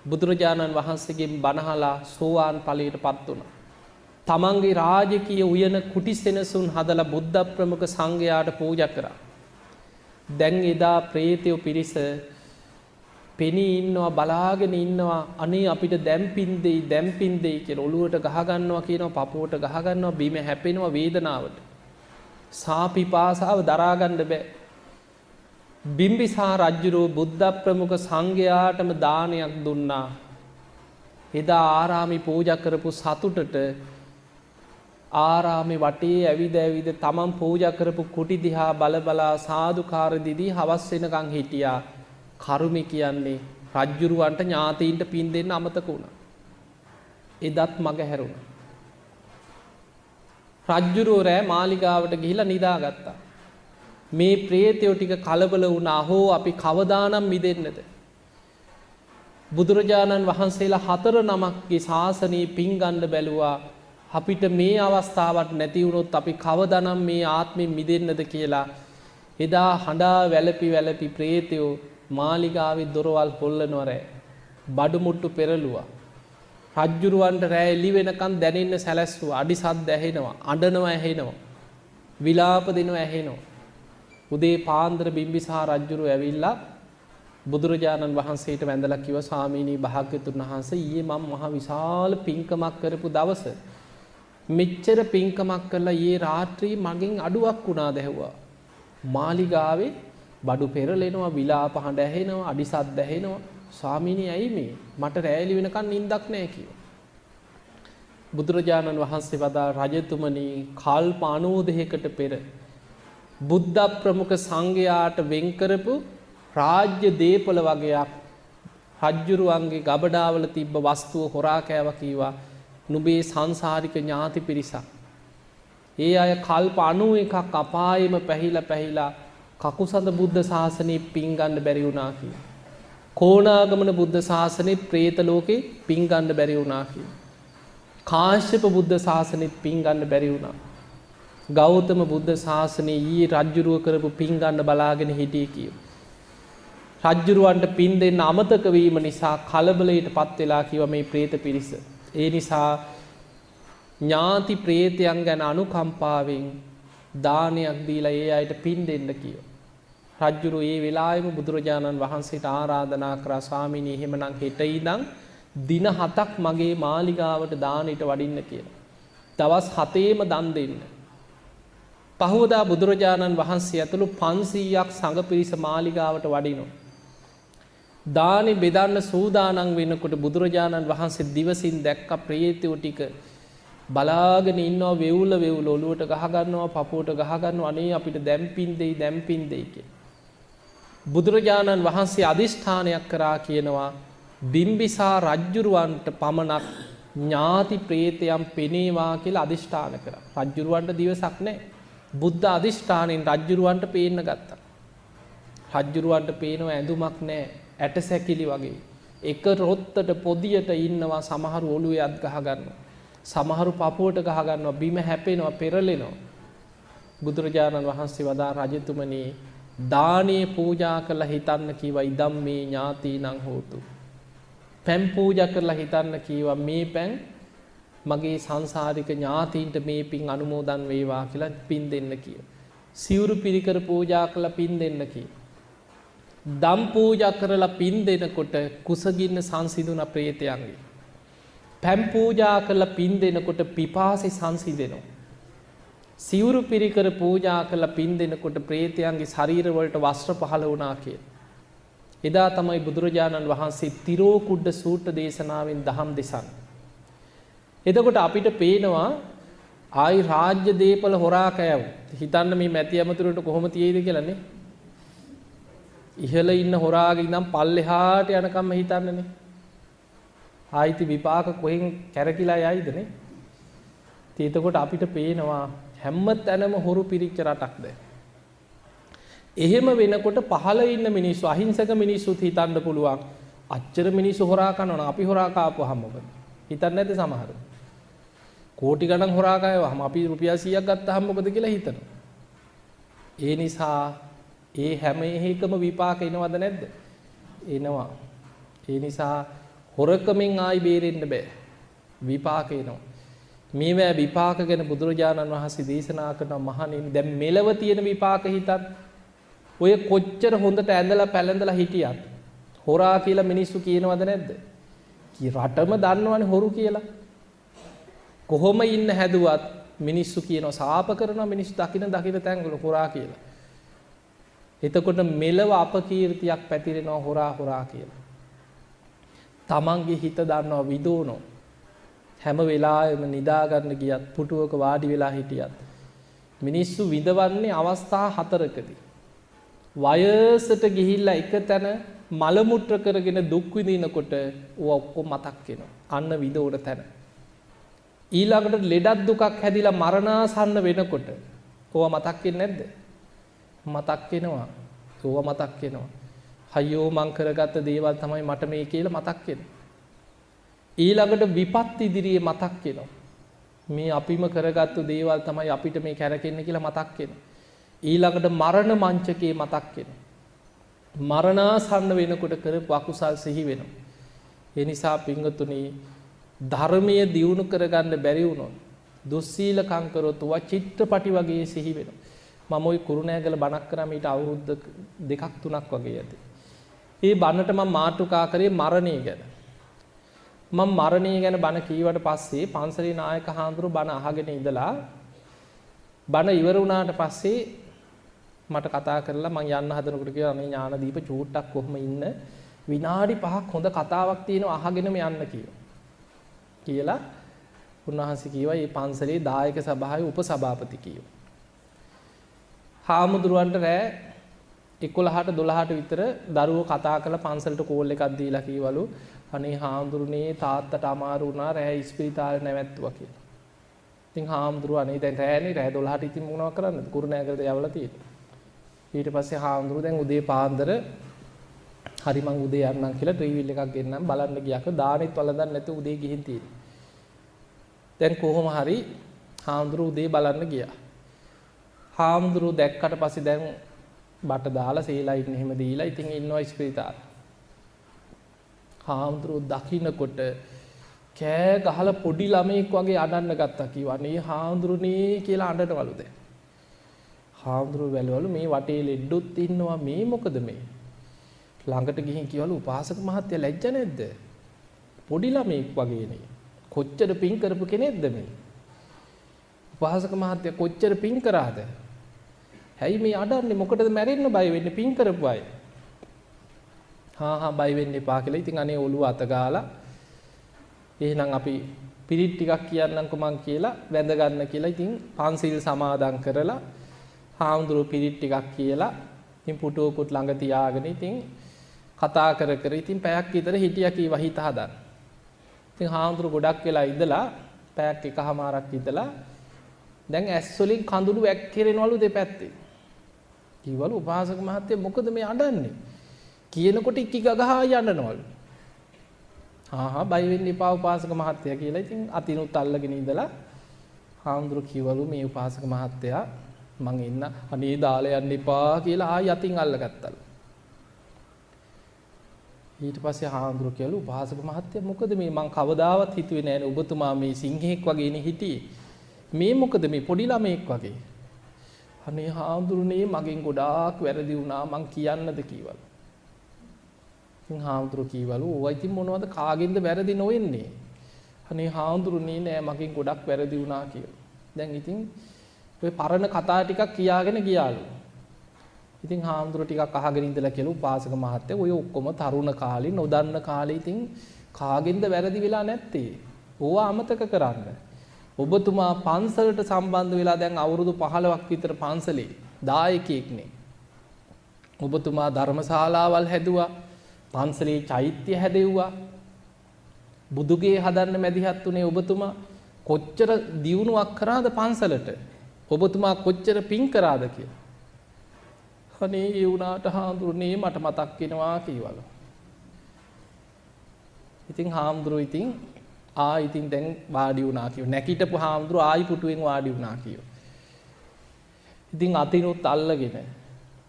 බුදුරජාණන් වහන්සේගෙන් බණහලා සෝවාන් ඵලයටපත් වුණා. තමන්ගේ රාජකීය උයන කුටි සෙනසුන් හදලා බුද්ධ ප්‍රමුඛ සංඝයාට පූජා කරා. දැන් එදා ප්‍රේතයෝ පිරිස පෙනී ඉන්නවා බලාගෙන ඉන්නවා අනේ අපිට දැන් පින් දෙයි කියලා ඔළුවට ගහ ගන්නවා කියනවා පපුවට ගහ ගන්නවා බිම හැපෙනවා වේදනාවට. සාපිපාසාව දරා ගන්න බෑ. බිම්බිසාර රජුරෝ බුද්ධ ප්‍රමුඛ සංඝයාටම දානයක් දුන්නා. එදා ආරාමේ පූජා කරපු සතුටට ආරාමේ වටේ ඇවිද තමන් පූජා කරපු කුටි දිහා බලා සාදුකාර දිදී හවස් වෙනකන් හිටියා. කරුමි කියන්නේ රජුරවන්ට ඥාතීන්ට පින් දෙන්න අමතක වුණා. එදත් මග හැරුණා. රජ්ජුරුව රෑ මාලිගාවට ගිහිලා නිදාගත්තා. මේ ප්‍රේතයෝ ටික කලබල වුණා. අහෝ අපි කවදානම් මිදෙන්නද? බුදුරජාණන් වහන්සේලා 4 නමක්ගේ ශාසනයේ පින් ගන්න බැලුවා. අපිට මේ අවස්ථාවක් නැති වුණොත් අපි කවදානම් මේ ආත්මෙන් මිදෙන්නද කියලා. එදා හඬා වැළපි ප්‍රේතයෝ මාලිගාවේ දොරවල් හොල්ලනවා රෑ. බඩු මුට්ටු පෙරළුවා. රජ්ජුරුවන්ට රෑ එළි වෙනකන් දැනෙන්න සැලැස්සුවා. අඩි සද්ද ඇහෙනවා, අඬනවා ඇහෙනවා, විලාප දෙනවා ඇහෙනවා. උදේ පාන්දර බිම්බිසාර රජ්ජුරුව ඇවිල්ලා බුදුරජාණන් වහන්සේට වැඳලා කිව්වා ස්වාමීනි භාග්‍යතුන් වහන්සේ ඊයේ මම මහ විශාල පින්කමක් කරපු දවස මෙච්චර පින්කමක් කළා ඊයේ රාත්‍රී මගෙන් අඩුවක් වුණා දැහුවා. මාලිගාවේ බඩු පෙරලෙනවා, විලාප හඬ ඇහෙනවා, අඩිසද්ද ඇහෙනවා. ස්වාමීනි ඇයි මේ? මට රැයලි වෙනකන් නිින්දක් නැහැ කිව්වා. බුදුරජාණන් වහන්සේ වදාළ රජතුමනි කල්ප 92කට පෙර බුද්ධ ප්‍රමුඛ සංඝයාට වෙන් කරපු රාජ්‍ය දීපල වගේක් රජ්ජුරුවන්ගේ ගබඩාවල තිබ්බ වස්තුව හොරා කෑවා කීවා. නුඹේ සංසාරික ඥාති පිරිසක්. ඒ අය කල්ප 91ක් අපායෙම පැහිලා කකුසඳ බුද්ධ ශාසනයේ පින් ගන්න බැරි වුණා කියලා. කොණාගමන බුද්ධ ශාසනයේ പ്രേත ලෝකේ පින් ගන්න බැරි වුණා කියලා. කාශ්‍යප බුද්ධ ශාසනයේ පින් ගන්න බැරි වුණා. ගෞතම බුද්ධ ශාසනයේ ඊ රජ්ජුරුව කරපු පින් ගන්න බලාගෙන හිටියේ කියෝ. රජ්ජුරුවන්ට පින් දෙන්න අමතක වීම නිසා කලබලයටපත් වෙලා කිව්වා මේ പ്രേත පිරිස. ඒ නිසා ඥාති പ്രേතයන් ගැන අනුකම්පාවෙන් දානයක් දීලා ඒ අයට පින් දෙන්න කියෝ. රජ්ජුරුව ඒ වෙලාවෙම බුදුරජාණන් වහන්සේට ආරාධනා කරා ස්වාමීනි එහෙමනම් හෙට ඉඳන් දින 7ක් මගේ මාලිගාවට දානෙට වඩින්න කියලා. දවස් 7ේම දන් දෙන්න. පහවදා බුදුරජාණන් වහන්සේ ඇතුළු 500ක් සංඝ පිරිස මාලිගාවට වඩිනවා. දානි බෙදන්න සූදානම් වෙනකොට බුදුරජාණන් වහන්සේ දිවසින් දැක්ක ප්‍රේතයෝ ටික බලාගෙන ඉන්නවා වෙවුල ඔලුවට ගහ ගන්නවා පපුවට ගහ ගන්නවා අනේ අපිට දැන් පින් දෙයි කියලා. බුදුරජාණන් වහන්සේ අදිෂ්ඨානයක් කරා කියනවා බිම්බිසාර රජ්ජුරුවන්ට පමණක් ඥාති ප්‍රේතයන් පෙනේවා කියලා අදිෂ්ඨාන කරා. රජ්ජුරුවන්ට දිවසක් නැහැ. බුද්ධ අදිෂ්ඨානෙන් රජ්ජුරුවන්ට පේන්න ගත්තා. රජ්ජුරුවන්ට පේනව ඇඳුමක් නැහැ. ඇටසැකිලි වගේ. එක රොත්තට පොදියට ඉන්නවා සමහරු ඔළුවේ අත් ගහ ගන්නවා. සමහරු පපුවට ගහ ගන්නවා බිම හැපෙනවා පෙරලෙනවා. බුදුරජාණන් වහන්සේ වදා රජතුමනි දානේ පූජා කරලා හිතන්න කීවා ඉදම් මේ ඥාතිනං හෝතු. පැන් පූජා කරලා හිතන්න කීවා මේ පැන් මගේ සංසාරික ඥාතීන්ට මේ පින් අනුමෝදන් වේවා කියලා පින් දෙන්න කිය. සිවුරු පිරිකර පූජා කරලා පින් දෙන්න කිය. දම් පූජා කරලා පින් දෙනකොට කුසගින්න සංසිඳුන ප්‍රේතයන්ගේ. පැන් පූජා කරලා පින් දෙනකොට පිපාසය සංසිඳෙනවා. සිවුරු පිරිකර පූජා කරලා පින් දෙනකොට ප්‍රේතයන්ගේ ශරීර වලට වස්ත්‍ර පහළ වුණා කියලා. එදා තමයි බුදුරජාණන් වහන්සේ තිරෝකුඩ්ඩ සූත්‍ර දේශනාවෙන් දහම් දෙසන්නේ. එතකොට අපිට පේනවා ආයි රාජ්‍ය දීපල හොරා කෑව. හිතන්න මේ මැති ඇමතුරට කොහොම තියෙයිද කියලා නේ. ඉහළ ඉන්න හොරාගේ ඉඳන් පල්ලෙහාට යනකම් හිතන්නනේ. ආයිති විපාක කොහෙන් කැරකිලා යයිද නේ. එතකොට අපිට පේනවා හැම තැනම හොරු පිරිච්ච රටක්ද. එහෙම වෙනකොට පහළ ඉන්න මිනිස්සු අහිංසක මිනිස්සුත් හිතන්න පුළුවන් අච්චර මිනිස්සු හොරා කරනවා අපි හොරා කාපුවාම මොකද? හිතන්නේ නැද්ද සමහරව? කෝටි ගණන් හොරා කෑවහම අපි රුපියල් 100ක් ගත්තාම මොකද කියලා හිතනවා. ඒ නිසා ඒ හැම එකම විපාක එනවද නැද්ද? එනවා. ඒ නිසා හොරකමෙන් ආයි බේරෙන්න බෑ. විපාක එනවා. මේවා විපාක ගැන බුදුරජාණන් වහන්සේ දේශනා කරන මහණෙනි දැන් මෙලව තියෙන විපාක හිතත් ඔය කොච්චර හොඳට ඇඳලා පැලඳලා හිටියත් හොරා කියලා මිනිස්සු කියනවද නැද්ද? රටම දන්නවනේ හොරු කියලා. කොහොම ඉන්න හැදුවත් මිනිස්සු කියනවා සාප කරනවා මිනිස්සු දකින තැන්වල හොරා කියලා. එතකොට මෙලව අපකීර්තියක් පැතිරෙනවා හොරා කියලා. තමන්ගේ හිත දන්නවා විදෝනෝ. හැම වෙලාවෙම නිදා ගන්න ගියත් පුටුවක වාඩි වෙලා හිටියත් මිනිස්සු විඳවන්නේ අවස්ථා 4කදී. වයසට ගිහිල්ලා එක තැන මල මුත්‍ර කරගෙන දුක් විඳිනකොට ඕවා ඔක්කොම මතක් වෙනවා. අන්න විදෝන තැන. ඊළඟට ලෙඩක් දුකක් හැදිලා මරණාසන්න වෙනකොට ඕවා මතක් වෙන්නේ නැද්ද? මතක් වෙනවා. ඕවා මතක් වෙනවා. අයියෝ මං කරගත්ත දේවල් තමයි මට මේ කියලා මතක් වෙනවා. ඊළඟට විපත් ඉදිරියේ මතක් වෙනවා. මේ අපිම කරගත්තු දේවල් තමයි අපිට මේ කැරකෙන්නේ කියලා මතක් වෙනවා. ඊළඟට මරණ මංචකේ මතක් වෙනවා. මරණාසන්න වෙනකොට කරපු අකුසල් සිහි වෙනවා. ඒ නිසා පින්වතුනි ධර්මයේ දියුණු කරගන්න බැරි වුණොත් දුස්සීලකම් කරොත් වා චිත්‍රපටි වගේ සිහි වෙනවා. මම ওই කුරුණෑගල බණක් කරා ඊට අවුරුදු 2-3ක් වගේ ඇති. ඒ බණට මම මාතෘකා කරේ මරණය ගැන. මම මරණය ගැන බණ කීවට පස්සේ පන්සලේ නායක හාමුදුරුවෝ බණ අහගෙන ඉඳලා බණ ඉවර වුණාට පස්සේ මට කතා කරලා මං යන්න හදනකොට කිව්වා මේ ඥානදීප චූට්ටක් කොහොම ඉන්න විනාඩි 5ක් හොඳ කතාවක් තියෙනවා අහගෙනම යන්න කියලා උන්වහන්සේ කිව්වා මේ පන්සලේ දායක සභාවේ උපසභාපති කිව්වා. හාමුදුරුවන්ට රෑ 11ට 12ට විතර දරුවෝ කතා කරලා පන්සලට කෝල් එකක් දීලා කිව්වලු අනේ හාමුදුරනේ තාත්තට අමාරු වුණා රෑ ඉස්පිරිතාලේ නැවැත්තුවා කියලා. ඉතින් හාමුදුරුවෝ අනේ දැන් රෑනේ රෑ 12ට ඉතින් මොනවද කරන්නද? කුරුණෑගලට යවලා තියෙන්නේ. ඊට පස්සේ හාමුදුරුවෝ දැන් උදේ පාන්දර හරි මං උදේ යන්නම් කියලා ට්‍රීවිල් එකක් ගෙන්නම් බලන්න ගියාක දානෙත් වළඳන්න නැතුව උදේ ගිහින් තියෙන්නේ. දැන් කොහොම හරි හාමුදුරුවෝ උදේ බලන්න ගියා. හාමුදුරුවෝ දැක්කට පස්සේ දැන් බට දාලා සීලයින් එහෙම දීලා ඉතින් ඉන්නවා ඉස්පිරිතාලේ. හාමුදුරුවෝ දකින්නකොට කෑ ගහලා පොඩි ළමෙක් වගේ අඬන්න ගත්තා කිව්වා. "අනේ හාමුදුරනේ" කියලා අඬනවලු දැන්. හාමුදුරුවෝ වැළවලු මේ වටේ ලෙඩ්ඩොත් ඉන්නවා මේ මොකද මේ? ළඟට ගිහින් කිව්වලු උපාසක මහත්තයා ලැජ්ජ නැද්ද? පොඩි ළමෙක් වගේනේ. කොච්චර පින් කරපු කෙනෙක්ද මේ? උපාසක මහත්තයා කොච්චර පින් කරාද? හැයි මේ අඬන්නේ මොකටද මැරෙන්න බය වෙන්නේ පින් කරපු අය? හා බය වෙන්න එපා කියලා. ඉතින් අනේ ඔළුව අත ගාලා එහෙනම් අපි පිරිත් ටිකක් කියන්නම්කො මං කියලා වැඳ ගන්න කියලා. ඉතින් පන්සිල් සමාදන් කරලා හාමුදුරුවෝ පිරිත් ටිකක් කියලා ඉතින් පුටුවකුත් ළඟ තියාගෙන ඉතින් කතා කර කර ඉතින් පැයක් විතර හිටියා කීවා හිත හදන්න. ඉතින් හාමුදුරුවෝ ගොඩක් වෙලා ඉඳලා පැයක් එකමාරක් ඉඳලා දැන් ඇස් වලින් කඳුළු වැක්කිරෙනවලු දෙපැත්තේ. කිව්වලු උපාසක මහත්තයා මොකද මේ අඬන්නේ? කියනකොට ඉක්ක ගගහා යන්නනවලු. බය වෙන්න එපා උපාසක මහත්තයා කියලා ඉතින් අතිනුත් අල්ලගෙන ඉඳලා හාමුදුරුවෝ කිව්වලු මේ උපාසක මහත්තයා මං ඉන්න අනේ දාලා යන්න එපා කියලා ආයි අතින් අල්ලගත්තලු. ඊට පස්සේ හාමුදුරුවෝ කියලු උපාසක මහත්තයා මොකද මේ මං කවදාවත් හිතුවේ නෑනේ ඔබතුමා මේ සිංහෙක් වගේනේ හිටියේ. මේ මොකද මේ පොඩි ළමෙක් වගේ? අනේ හාමුදුරනේ මගෙන් ගොඩාක් වැරදි වුණා මං කියන්නද කිව්වලු. ඉතින් හාමුදුරුවෝ කිව්වලු "ඔය ඉතින් මොනවද කාගෙන්ද වැරදි නොවෙන්නේ?" අනේ හාමුදුරනේ නෑ මගෙන් ගොඩක් වැරදි වුණා කියලා. දැන් ඉතින් ඔය පරණ කතා ටිකක් කියාගෙන ගියාලු. ඉතින් හාමුදුරුවෝ ටිකක් අහගෙන ඉඳලා කියලා උපාසක මහත්තයා ඔය ඔක්කොම තරුණ කාලේ නොදන්න කාලේ ඉතින් කාගෙන්ද වැරදි වෙලා නැත්තේ? ඕවා අමතක කරන්න. ඔබතුමා පන්සලට සම්බන්ධ වෙලා දැන් අවුරුදු 15ක් විතර පන්සලේ දායකයෙක්නේ. ඔබතුමා ධර්මශාලාවල් හැදුවා. පන්සලේ චෛත්‍ය හැදෙව්වා. බුදුගේ හදන්න මැදිහත් උනේ ඔබතුමා. කොච්චර දියුණුවක් කරාද පන්සලට? ඔබතුමා කොච්චර පින් කරාද කියලා. අනේ ඒ වුණාට හාමුදුරනේ මට මතක් වෙනවා කීවලු. ඉතින් හාමුදුරුවෝ ඉතින් ඉතින් දැන් වාඩි වුණා කිව්වා. නැකිටපු හාමුදුරුවෝ ආයි පුටුවෙන් වාඩි වුණා කිව්වා. ඉතින් අතිනුත් අල්ලගෙන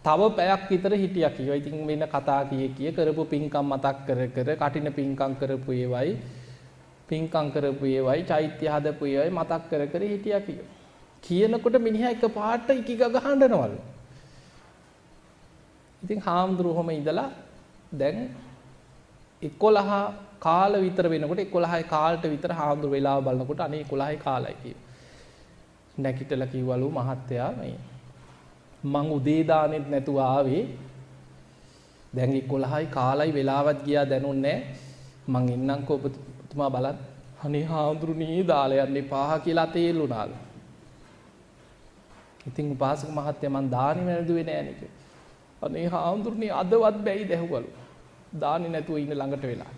තව පැයක් විතර හිටියා කිව්වා. ඉතින් වෙන කතා කිය කරපු පින්කම් මතක් කර කර කටින පින්කම් කරපු ඒවයි පින්කම් කරපු ඒවයි චෛත්‍ය හදපු ඒවයි මතක් කර කර හිටියා කිව්වා. කියනකොට මිනිහා එකපාරට ඉකිග ගහනවලු. ඉතින් හාමුදුරුවෝම ඉඳලා දැන් 11 කාල විතර වෙනකොට 11යි කාලට විතර හාමුදුරුවෝ වෙලාව බලනකොට අනේ 11යි කාලයි කිව්වා. නැගිටලා කිව්වලු මහත්තයා මේ මං උදේ දානෙත් නැතුව ආවේ. දැන් 11යි කාලයි වෙලාවත් ගියා දැනුන්නේ නැහැ. මං එන්නම්කෝ ඔබතුමා බලන්න. අනේ හාමුදුරුවනේ දාලා යන්න එපා කියලා තේල්ුණාලු. ඉතින් උපාසක මහත්තයා මං දානි වැරදුවේ නෑනේ කිව්වා. අනේ හාමුදුරුවනේ අදවත් බැයිද ඇහුවලු. දානි නැතුව ඉන්න ළඟට වෙලා.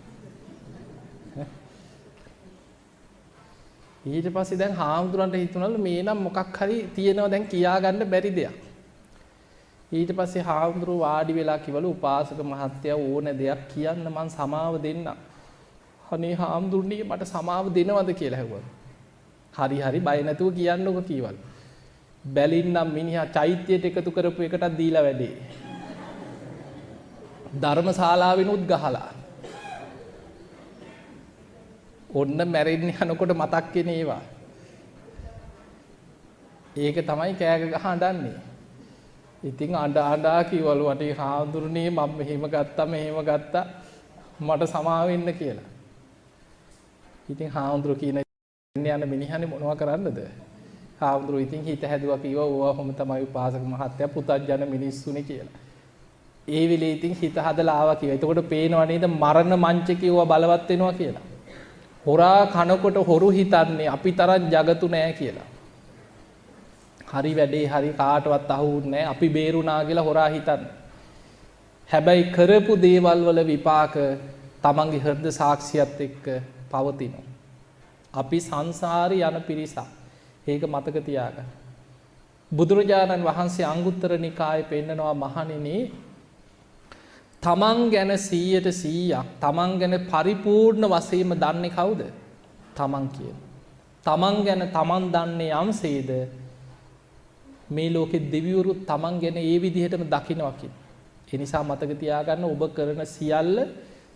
ඊට පස්සේ දැන් හාමුදුරන්ට හිතුණලු මේ නම් මොකක් හරි තියෙනවා දැන් කියාගන්න බැරි දෙයක්. ඊට පස්සේ හාමුදුරුවෝ වාඩි වෙලා කිව්වලු උපාසක මහත්තයා ඕන දෙයක් කියන්න මං සමාව දෙන්නම්. අනේ හාමුදුරනේ මට සමාව දෙනවද කියලා ඇහුවලු. හරි බය නැතුව කියන්නකො කීවලු. බැලින්නම් මිනිහා චෛත්‍යයට එකතු කරපු එකටත් දීලා වැඩේ. ධර්මශාලාවෙනුත් ගහලා. ඔන්න මැරෙන්න යනකොට මතක් වෙන ඒවා. ඒක තමයි කෑග ගහ අඬන්නේ. ඉතින් අඬා කිව්වලු අනේ හාමුදුරනේ මම මෙහෙම ගත්තා මට සමාව වෙන්න කියලා. ඉතින් හාමුදුරුවෝ කියන යන මිනිහනේ මොනවා කරන්නද? හාමුදුරුවෝ ඉතින් හිත හැදුවා කිව්වා ඕවා කොහොම තමයි උපාසක මහත්තයා පුතත්ජන මිනිස්සුනේ කියලා. ඒ වෙලේ ඉතින් හිත හදලා ආවා කියලා. එතකොට පේනවා නේද මරණ මංචකේ ඕවා බලවත් වෙනවා කියලා. හොරා කනකොට හොරු හිතන්නේ අපි තරම් జగතු නෑ කියලා. හරි වැඩේ හරි කාටවත් අහුුන්නේ නෑ අපි බේරුණා කියලා හොරා හිතන්නේ. හැබැයි කරපු දේවල් වල විපාක තමන්ගේ හෘද සාක්ෂියත් එක්ක පවතිනවා. අපි සංසාරේ යන පිරිසක්. ඒක මතක තියාගන්න. බුදුරජාණන් වහන්සේ අංගුත්තර නිකායේ පෙන්නනවා මහණෙනි තමන් ගැන 100% තමන් ගැන පරිපූර්ණ වශයෙන්ම දන්නේ කවුද? තමන් කියන. තමන් ගැන තමන් දන්නේ යම්සේද මේ ලෝකෙ දෙවිවරු තමන් ගැන ඒ විදිහටම දකිනවා කියන. ඒ නිසා මතක තියාගන්න ඔබ කරන සියල්ල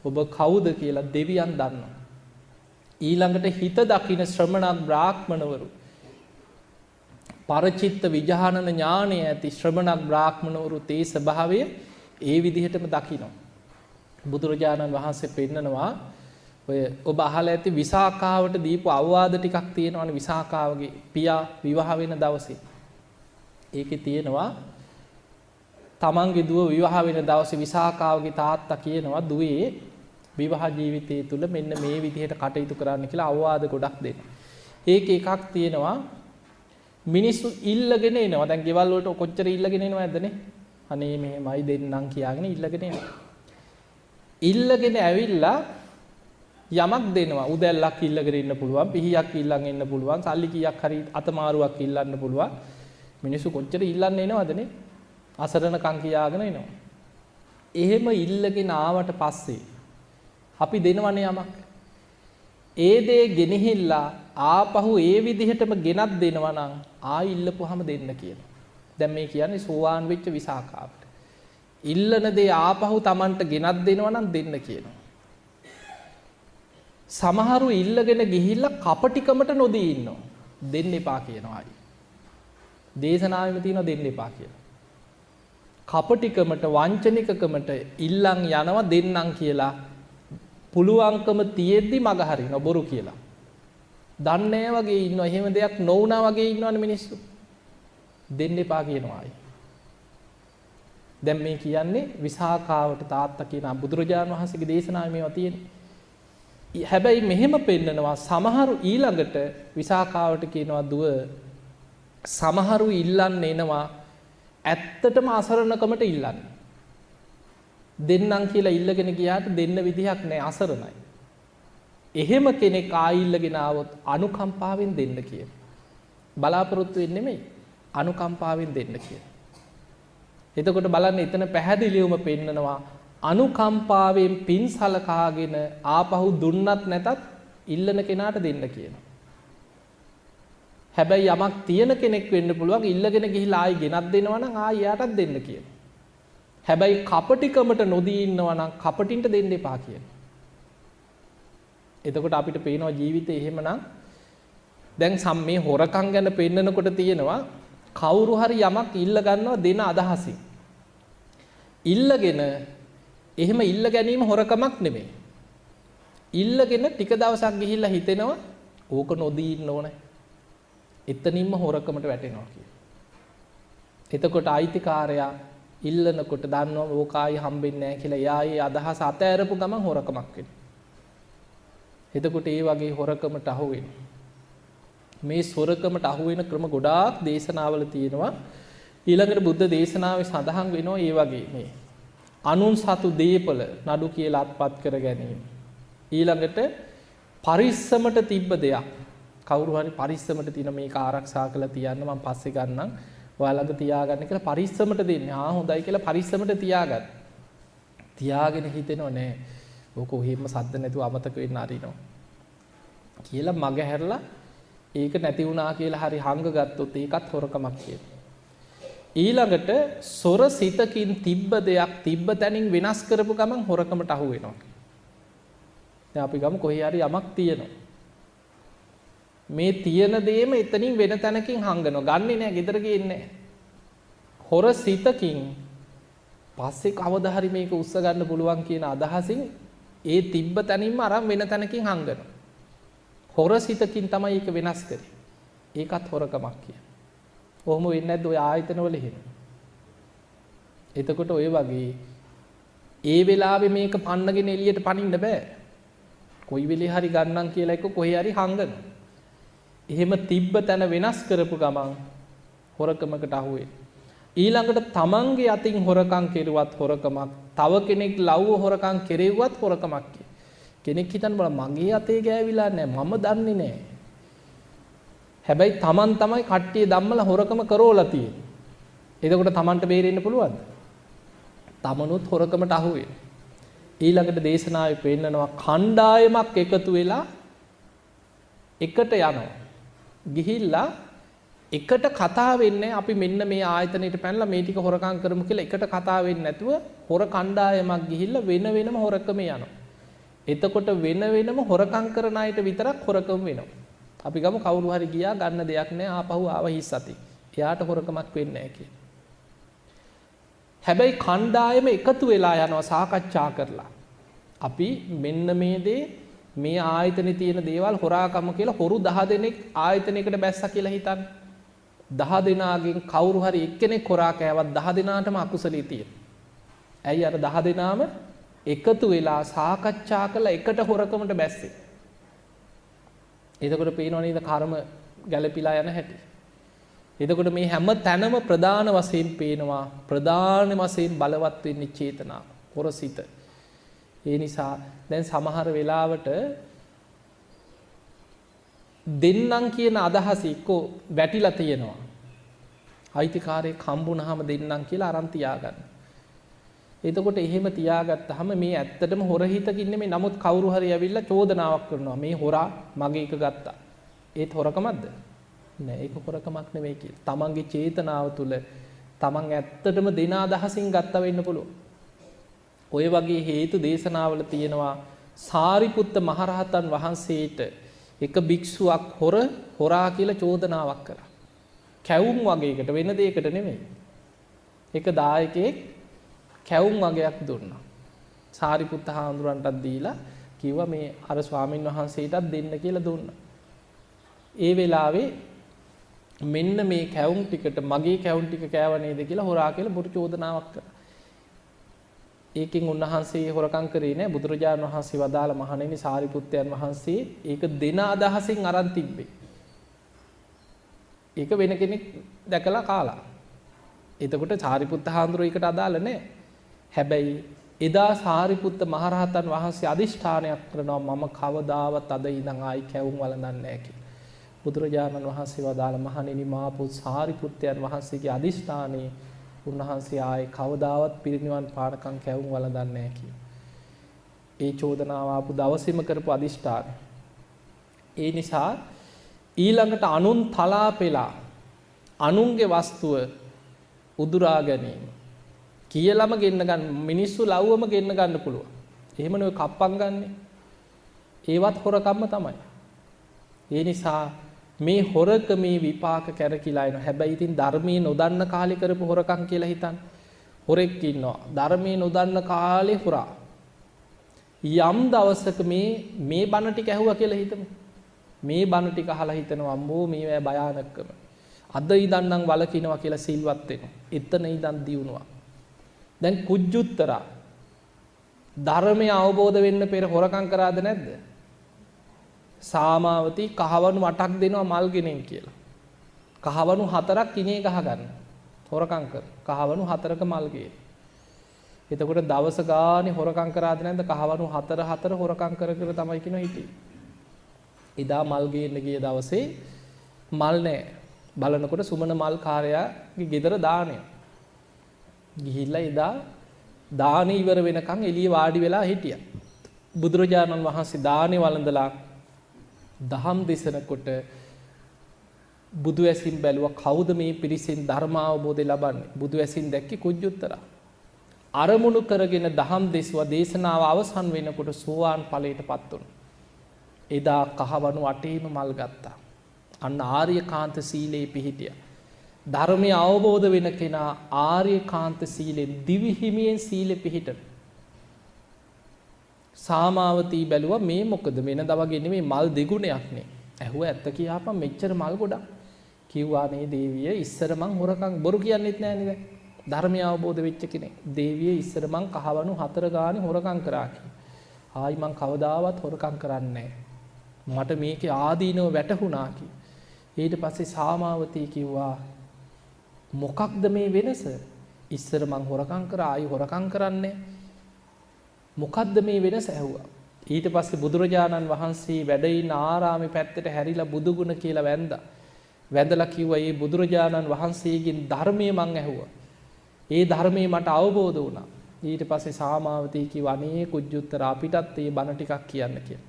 ඔබ කවුද කියලා දෙවියන් දන්නවා. ඊළඟට හිත දකින ශ්‍රමණ බ්‍රාහ්මණවරු පරචිත්ත විජානන ඥානය ඇති ශ්‍රමණ බ්‍රාහ්මණවරු තේ ස්වභාවය ඒ විදිහටම දකිනවා. බුදුරජාණන් වහන්සේ පෙන්නනවා ඔය ඔබ අහලා ඇති විසාකාවට දීපු අවවාද ටිකක් තියෙනවනේ විසාකාවගේ පියා විවාහ වෙන දවසේ. ඒකේ තියෙනවා තමන්ගේ දුව විවාහ වෙන දවසේ විසාකාවගේ තාත්තා කියනවා දුවේ විවාහ ජීවිතය තුළ මෙන්න මේ විදිහට කටයුතු කරන්න කියලා අවවාද ගොඩක් දෙනවා. ඒක එකක් තියෙනවා මිනිස්සු ඉල්ලගෙන එනවා. දැන් ගෙවල් වලට කොච්චර ඉල්ලගෙන එනවද? අනේ මෙහෙමයි දෙන්නම් කියාගෙන ඉල්ලගෙන එනවා. ඉල්ලගෙන ඇවිල්ලා යමක් දෙනවා. උදැල්ලක් ඉල්ලගෙන ඉන්න පුළුවන්, පිහියක් ඉල්ලන් ඉන්න පුළුවන්, සල්ලි කීයක් හරි අතමාරුවක් ඉල්ලන්න පුළුවන්. මිනිස්සු කොච්චර ඉල්ලන්න එනවදනේ? අසරණකම් කියාගෙන එනවා. එහෙම ඉල්ලගෙන ආවට පස්සේ අපි දෙනවනේ යමක්. ඒ දේ ගෙනහිල්ලා ආපහු ඒ විදිහටම ගෙනත් දෙනවා නම් ආයි ඉල්ලපුවාම දෙන්න කියලා. දැන් මේ කියන්නේ සෝවාන් වෙච්ච විසාකාවට. ඉල්ලන දේ ආපහු Tamanට ගෙනත් දෙනවා නම් දෙන්න කියනවා. සමහරු ඉල්ලගෙන ගිහිල්ලා කපටිකමට නොදී ඉන්නවා. දෙන්න එපා කියනවා ආයි. දේශනාවෙම තියෙනවා දෙන්න එපා කියලා. කපටිකමට වංචනිකකමට ඉල්ලන් යනවා දෙන්නම් කියලා පුළුවන්කම තියෙද්දි මග හරිනවා බොරු කියලා. දන්නේ වගේ ඉන්නවා. එහෙම දෙයක් නොවුනා වගේ ඉන්නවනේ මිනිස්සු. දෙන්න එපා කියනවා ආයි. දැන් මේ කියන්නේ විසාකාවට තාත්තා කියන බුදුරජාණන් වහන්සේගේ දේශනාවේ මේවා තියෙන්නේ. හැබැයි මෙහෙම පෙන්නනවා සමහරු ඊළඟට විසාකාවට කියනවා දුව සමහරු ඉල්ලන්න එනවා ඇත්තටම අසරණකමට ඉල්ලන්න. දෙන්නම් කියලා ඉල්ලගෙන ගියාට දෙන්න විදිහක් නැහැ අසරණයි. එහෙම කෙනෙක් ආයිල්ලගෙන ආවොත් අනුකම්පාවෙන් දෙන්න කියන. බලාපොරොත්තු වෙන්නේ නෙමෙයි අනුකම්පාවෙන් දෙන්න කියන. එතකොට බලන්න එතන පැහැදිලිවම පෙන්නනවා අනුකම්පාවෙන් පින් සලකාගෙන ආපහු දුන්නත් නැතත් ඉල්ලන කෙනාට දෙන්න කියනවා. හැබැයි යමක් තියෙන කෙනෙක් වෙන්න පුළුවන් ඉල්ලගෙන ගිහිලා ආයි ගෙනත් දෙනවා නම් ආයි යාටත් දෙන්න කියනවා. හැබැයි කපටිකමට නොදී ඉන්නවා නම් කපටින්ට දෙන්න එපා කියනවා. එතකොට අපිට පේනවා ජීවිතේ එහෙමනම් දැන් මේ හොරකම් ගැන පෙන්නනකොට තියෙනවා කවුරු හරි යමක් ඉල්ල ගන්නවා දෙන අදහසින්. ඉල්ලගෙන එහෙම ඉල්ල ගැනීම හොරකමක් නෙමෙයි. ඉල්ලගෙන ටික දවසක් ගිහිල්ලා හිතෙනවා ඕක නොදී ඉන්න ඕනේ. එතනින්ම හොරකමට වැටෙනවා කියලා. එතකොට අයිතිකාරයා ඉල්ලනකොට දන්නවා ඕක ආයි හම්බෙන්නේ නැහැ කියලා. එයා ඒ අදහස අතෑරපු ගමන් හොරකමක් වෙනවා. එතකොට ඒ වගේ හොරකමට අහු වෙනවා. මේ සොරකමට අහු වෙන ක්‍රම ගොඩාක් දේශනාවල තියෙනවා. ඊළඟට බුද්ධ දේශනාවේ සඳහන් වෙනවා ඒ වගේ මේ අනුන් සතු දීපල නඩු කියලා අත්පත් කර ගැනීම. ඊළඟට පරිස්සමට තිබ්බ දෙයක් කවුරු හරි පරිස්සමට තියෙන මේක ආරක්ෂා කරලා තියන්න මම පස්සේ ගන්නම් ඔයාලඟ තියාගන්න කියලා පරිස්සමට දෙන්නේ. හොඳයි කියලා පරිස්සමට තියාගන්න. තියාගෙන හිතෙනව නෑ ඕක ඔහෙම සද්ද නැතුව අමතක වෙන්න අරිනවා කියලා මග හැරලා ඒක නැති වුණා කියලා හරි හංග ගත්තොත් ඒකත් හොරකමක් කියලා. ඊළඟට සොර සිතකින් තිබ්බ දෙයක් තිබ්බ තැනින් වෙනස් කරපු ගමන් හොරකමට අහු වෙනවා. දැන් අපි ගමු කොහේ හරි යමක් තියෙනවා. මේ තියෙන දේම එතනින් වෙන තැනකින් හංගනවා. ගන්නෙ නෑ, ගෙදර ගේන්නේ නෑ. හොර සිතකින් පස්සේ කවදා හරි මේක උස්ස ගන්න පුළුවන් කියන අදහසින් ඒ තිබ්බ තැනින්ම අරන් වෙන තැනකින් හංගනවා. හොර සිතකින් තමයි ඒක වෙනස් කරේ. ඒකත් හොරකමක් කියන. කොහොම වෙන්නේ නැද්ද ඔය ආයතන වල එහෙම? එතකොට ඔය වගේ ඒ වෙලාවේ මේක පන්නගෙන එළියට පනින්න බෑ. කොයි වෙලේ හරි ගන්නම් කියලා එක කොහේ හරි හංගන. එහෙම තිබ්බ තැන වෙනස් කරපු ගමන් හොරකමකට අහුවේ. ඊළඟට තමන්ගේ අතින් හොරකම් කෙරුවත් හොරකමක්, තව කෙනෙක් ලව්ව හොරකම් කෙරෙව්වත් හොරකමක් කිය. කෙනෙක් හිතන්න බල මගේ අතේ ගෑවිලා නැහැ, මම දන්නේ නැහැ. හැබැයි තමන් තමයි කට්ටිය ධම්මල හොරකම කරෝලා තියෙන්නේ. එතකොට තමන්ට බේරෙන්න පුළුවන්ද? තමනුත් හොරකමට අහුවේ. ඊළඟට දේශනාවේ පෙන්නනවා කණ්ඩායමක් එකතු වෙලා එකට යනවා. ගිහිල්ලා එකට කතා වෙන්නේ අපි මෙන්න මේ ආයතනයට පැනලා මේ ටික හොරකම් කරමු කියලා එකට කතා වෙන්නේ නැතුව හොර කණ්ඩායමක් ගිහිල්ලා වෙන වෙනම හොරකම යනවා. එතකොට වෙන වෙනම හොරකම් කරන අයට විතරක් හොරකම වෙනවා. අපි ගමු කවුරු හරි ගියා ගන්න දෙයක් නැහැ ආපහු ආව හිස් අතේ. එයාට හොරකමක් වෙන්නේ නැහැ කියලා. හැබැයි කණ්ඩායම එකතු වෙලා යනවා සාකච්ඡා කරලා. අපි මෙන්න මේ දේ මේ ආයතනයේ තියෙන දේවල් හොරාකම කියලා හොරු 10 දෙනෙක් ආයතනයකට බැස්සා කියලා හිතන්න. 10 දෙනාගෙන් කවුරු හරි එක්කෙනෙක් හොරා කෑවත් 10 දෙනාටම අකුසලී තියෙනවා. ඇයි අර 10 දෙනාම එකතු වෙලා සාකච්ඡා කරලා එකට හොරකමට බැස්සේ. එතකොට පේනව නේද කර්ම ගැළපීලා යන හැටි. එතකොට මේ හැම තැනම ප්‍රධාන වශයෙන් පේනවා ප්‍රධාන වශයෙන් බලවත් වෙන්නේ චේතනාව, හොරසිත. ඒ නිසා දැන් සමහර වෙලාවට දෙන්නම් කියන අදහස එක්ක වැටිලා තියෙනවා. අයිතිකාරයෙක් හම්බුනහම දෙන්නම් කියලා අරන් තියාගන්න. එතකොට එහෙම තියාගත්තාම මේ ඇත්තටම හොර හිතකින් නෙමෙයි. නමුත් කවුරු හරි ඇවිල්ලා චෝදනාවක් කරනවා මේ හොරා මගේ එක ගත්තා. ඒත් හොරකමක්ද? නෑ ඒක හොරකමක් නෙමෙයි කියලා. තමන්ගේ චේතනාව තුළ තමන් ඇත්තටම දෙන අදහසින් ගත්තා වෙන්න පුළුවන්. ඔය වගේ හේතු දේශනාවල තියෙනවා සාරිපුත්ත මහරහතන් වහන්සේට එක භික්ෂුවක් හොරා කියලා චෝදනාවක් කරා. කැවුම් වගේකට වෙන දෙයකට නෙමෙයි. එක දායකයෙක් කැවුම් වගයක් දුන්නා. සාරිපුත්ත හාමුදුරන්ටත් දීලා කිව්වා මේ අර ස්වාමින් වහන්සේටත් දෙන්න කියලා දුන්නා. ඒ වෙලාවේ මෙන්න මේ කැවුම් ටිකට මගේ කැවුම් ටික කෑව නේද කියලා හොරා කියලා බොරු චෝදනාවක් කරා. ඒකෙන් උන්වහන්සේ හොරකම් කරේ නෑ. බුදුරජාණන් වහන්සේ වදාළ මහණෙනි සාරිපුත්තයන් වහන්සේ ඒක දෙන අදහසින් අරන් තිබ්බේ. ඒක වෙන කෙනෙක් දැකලා කාලා. එතකොට සාරිපුත්ත හාමුදුරුවෝ ඒකට අදාළ නෑ. හැබැයි එදා සාරිපුත්ත මහරහතන් වහන්සේ අදිෂ්ඨානයක් කරනවා මම කවදාවත් අද ඉඳන් ආයි කැවුම් වළඳන්නේ නෑ කියලා. බුදුරජාණන් වහන්සේ වදාළ මහණෙනි මා පුත් සාරිපුත්තයන් වහන්සේගේ අදිෂ්ඨානයේ උන්වහන්සේ ආයේ කවදාවත් පිරිනිවන් පානකම් කැවුම් වළඳන්නේ නැහැ කියලා. ඒ චෝදනාව ආපු දවසේම කරපු අදිෂ්ඨානය. ඒ නිසා ඊළඟට අනුන් තලා පෙලා අනුන්ගේ වස්තුව උදුරා ගැනීම කියලාම ගෙන්න ගන්න මිනිස්සු ලව්වම ගෙන්න ගන්න පුළුවන්. එහෙමනේ ඔය කප්පම් ගන්නෙ. ඒවත් හොරකම්ම තමයි. ඒ නිසා මේ හොරකමේ විපාක කැරකිලා එනවා. හැබැයි ඉතින් ධර්මයේ නොදන්න කාලේ කරපු හොරකම් කියලා හිතන්න. හොරෙක් ඉන්නවා. ධර්මයේ නොදන්න කාලේ හොරා. යම් දවසක මේ බණ ටික ඇහුවා කියලා හිතමු. මේ බණ ටික අහලා හිතනවා අම්මෝ මේවැ භයානකම. අද ඉඳන් නම් වලකිනවා කියලා සිල්වත් වෙනවා. එතන ඉඳන් දියුණුවා. දැන් කුජුත්තරා ධර්මය අවබෝධ වෙන්න පෙර හොරකම් කරාද නැද්ද? සාමාවති කහවණු 8ක් දෙනවා මල් ගෙනෙන් කියලා. කහවණු 4ක් ඉනේ ගහ ගන්න. හොරකම් කර. කහවණු 4ක මල් ගේ. එතකොට දවස ගානේ හොරකම් කරාද නැද්ද? කහවණු 4 හොරකම් කර තමයි කියනවා හිටියේ. එදා මල් ගේන්න ගිය දවසේ මල් නැහැ. බලනකොට සුමන මල් කාර්යාගේ ගෙදර දාණය. ගිහිල්ලා එදා දාන ඉවර වෙනකන් එළිය වාඩි වෙලා හිටියා. බුදුරජාණන් වහන්සේ දානේ වළඳලා දහම් දේශනකොට බුදු ඇසින් බැලුවා කවුද මේ පිරිසෙන් ධර්ම අවබෝධය ලබන්නේ? බුදු ඇසින් දැක්කේ කුජුත්තරා. අරමුණු කරගෙන දහම් දෙසුවා දේශනාව අවසන් වෙනකොට සෝවාන් ඵලයටපත් වුණා. එදා කහවණු 8ෙම මල් ගත්තා. අන්න ආර්යකාන්ත සීලේ පිහිටියා. ධර්මය අවබෝධ වෙන කෙනා ආර්යකාන්ත සීලෙන් දිවි හිමියෙන් සීලෙ පිහිටන. සාමාවතී බැලුවා මේ මොකද වෙනදා වගේ නෙමෙයි මල් දෙගුණයක් නේ. ඇහුවා ඇත්ත කියාපන් මෙච්චර මල් ගොඩක්. කිව්වා නේ දේවිය ඉස්සර මං හොරකම් බොරු කියන්නෙත් නෑනේ දැන්. ධර්මය අවබෝධ වෙච්ච කෙනෙක්. දේවිය ඉස්සර මං කහවණු 4 ගානේ හොරකම් කරා කියලා. ආයි මං කවදාවත් හොරකම් කරන්නේ නෑ. මට මේකේ ආදීනව වැටහුණා කියලා. ඊට පස්සේ සාමාවතී කිව්වා මොකක්ද මේ වෙනස? ඉස්සර මං හොරකම් කරා ආයි හොරකම් කරන්නේ. මොකක්ද මේ වෙනස ඇහුවා. ඊට පස්සේ බුදුරජාණන් වහන්සේ වැඩ ඉන්න ආරාමේ පැත්තට හැරිලා බුදුගුණ කියලා වැන්දා. වැඳලා කිව්වා මේ බුදුරජාණන් වහන්සේගෙන් ධර්මයේ මං ඇහුවා. ඒ ධර්මයේ මට අවබෝධ වුණා. ඊට පස්සේ සාමාවතී කිව්වා අනේ කුජුත්තර අපිටත් මේ බණ ටිකක් කියන්න කියලා.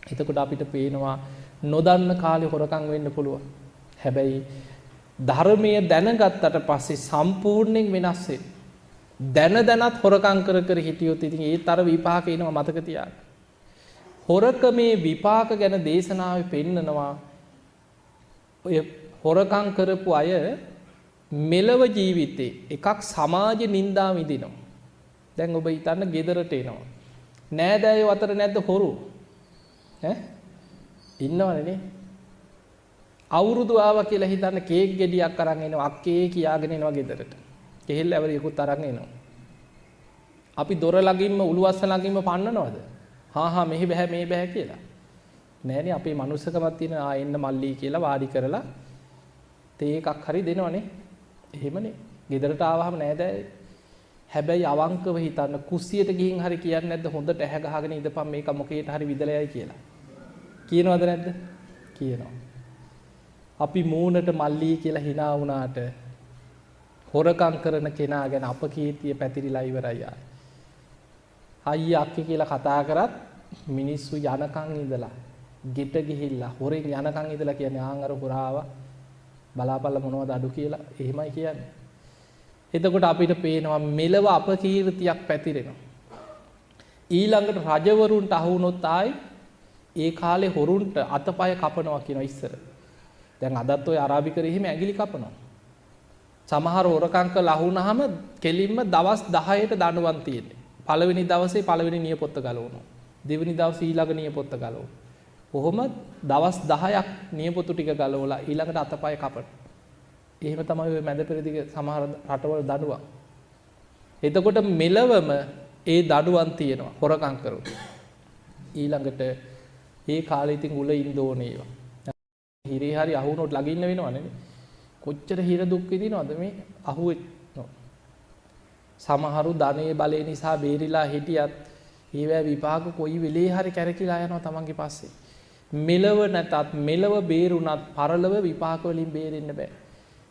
එතකොට අපිට පේනවා නොදන්න කාලේ හොරකම් වෙන්න පුළුවන්. හැබැයි ධර්මයේ දැනගත්තට පස්සේ සම්පූර්ණයෙන් වෙනස් වෙයි. දැනත් හොරකම් කර හිටියොත් ඉතින් ඒත් අර විපාක එනවා මතක තියාගන්න. හොරකමේ විපාක ගැන දේශනාවේ පෙන්නනවා ඔය හොරකම් කරපු අය මෙලව ජීවිතේ එකක් සමාජ නින්දා විඳිනවා. දැන් ඔබ හිතන්න ගෙදරට එනවා. නෑදෑයෝ අතර නැද්ද හොරු? ඉන්නවනේ නේ. අවුරුදු ආවා කියලා හිතන්න කේක් ගෙඩියක් අරන් එනවා අක්කේ කියාගෙන එනවා ගෙදරට. කෙහෙල් ඇවරියකුත් අරන් එනවා. අපි දොර ළඟින්ම උළුවස්ස ළඟින්ම පන්නනවද? හා මෙහි බෑ මේ බෑ කියලා. නෑනේ අපේ මනුස්සකමක් තියෙන එන්න මල්ලි කියලා වාඩි කරලා තේ එකක් හරි දෙනවනේ. එහෙමනේ. ගෙදරට ආවහම නෑදෑ. හැබැයි අවංකව හිතන්න කුස්සියට ගිහින් හරි කියන්නේ නැද්ද හොඳට ඇහැ ගහගෙන ඉඳපන් මේක මොකේට හරි විදලයයි කියලා. කියනවද නැද්ද? කියනවා. අපි මූණට මල්ලි කියලා hina වුණාට හොරකම් කරන කෙනා ගැන අපකීර්තිය පැතිරිලා ඉවරයි ආයි. අයියා අක්කේ කියලා කතා කරත් මිනිස්සු යනකන් ඉඳලා ගෙට ගිහිල්ලා හොරෙන් යනකන් ඉඳලා කියන්නේ ආන් අර හොරාව බලාපල්ලා මොනවද අඩු කියලා එහෙමයි කියන්නේ. එතකොට අපිට පේනවා මෙලව අපකීර්තියක් පැතිරෙනවා. ඊළඟට රජවරුන්ට අහු වුණොත් ආයි ඒ කාලේ හොරුන්ට අතපය කපනවා කියනවා ඉස්සර. දැන් අදත් ඔය අරාබිකරේ එහෙම ඇඟිලි කපනවා. සමහර හොරකම් කළා වුණාම කෙලින්ම දවස් 10ට දඬුවම් තියෙන්නේ. පළවෙනි දවසේ පළවෙනි නියපොත්ත ගලවනවා. දෙවෙනි දවසේ ඊළඟ නියපොත්ත ගලවනවා. කොහොම දවස් 10ක් නියපොතු ටික ගලවලා ඊළඟට අතපය කපන. එහෙම තමයි ඔය මැද පෙරදිග සමහර රටවල දඬුවම්. එතකොට මෙලවම ඒ දඬුවම් තියෙනවා හොරකම් කරොත්. ඊළඟට ඒ කාලේ ඉතින් උල ඉන්න ඕනේ ඒවා. හිරේ හරි අහුනොත් ළඟින්න වෙනවනේ. කොච්චර හිර දුක් විඳිනවද මේ අහුවෙත්. සමහරු ධනයේ බලය නිසා බේරිලා හිටියත් ඒවැ විපාක කොයි වෙලේ හරි කැරකිලා යනවා තමන්ගේ පස්සේ. මෙලව නැතත් මෙලව බේරුණත් පරලොව විපාක වලින් බේරෙන්න බෑ.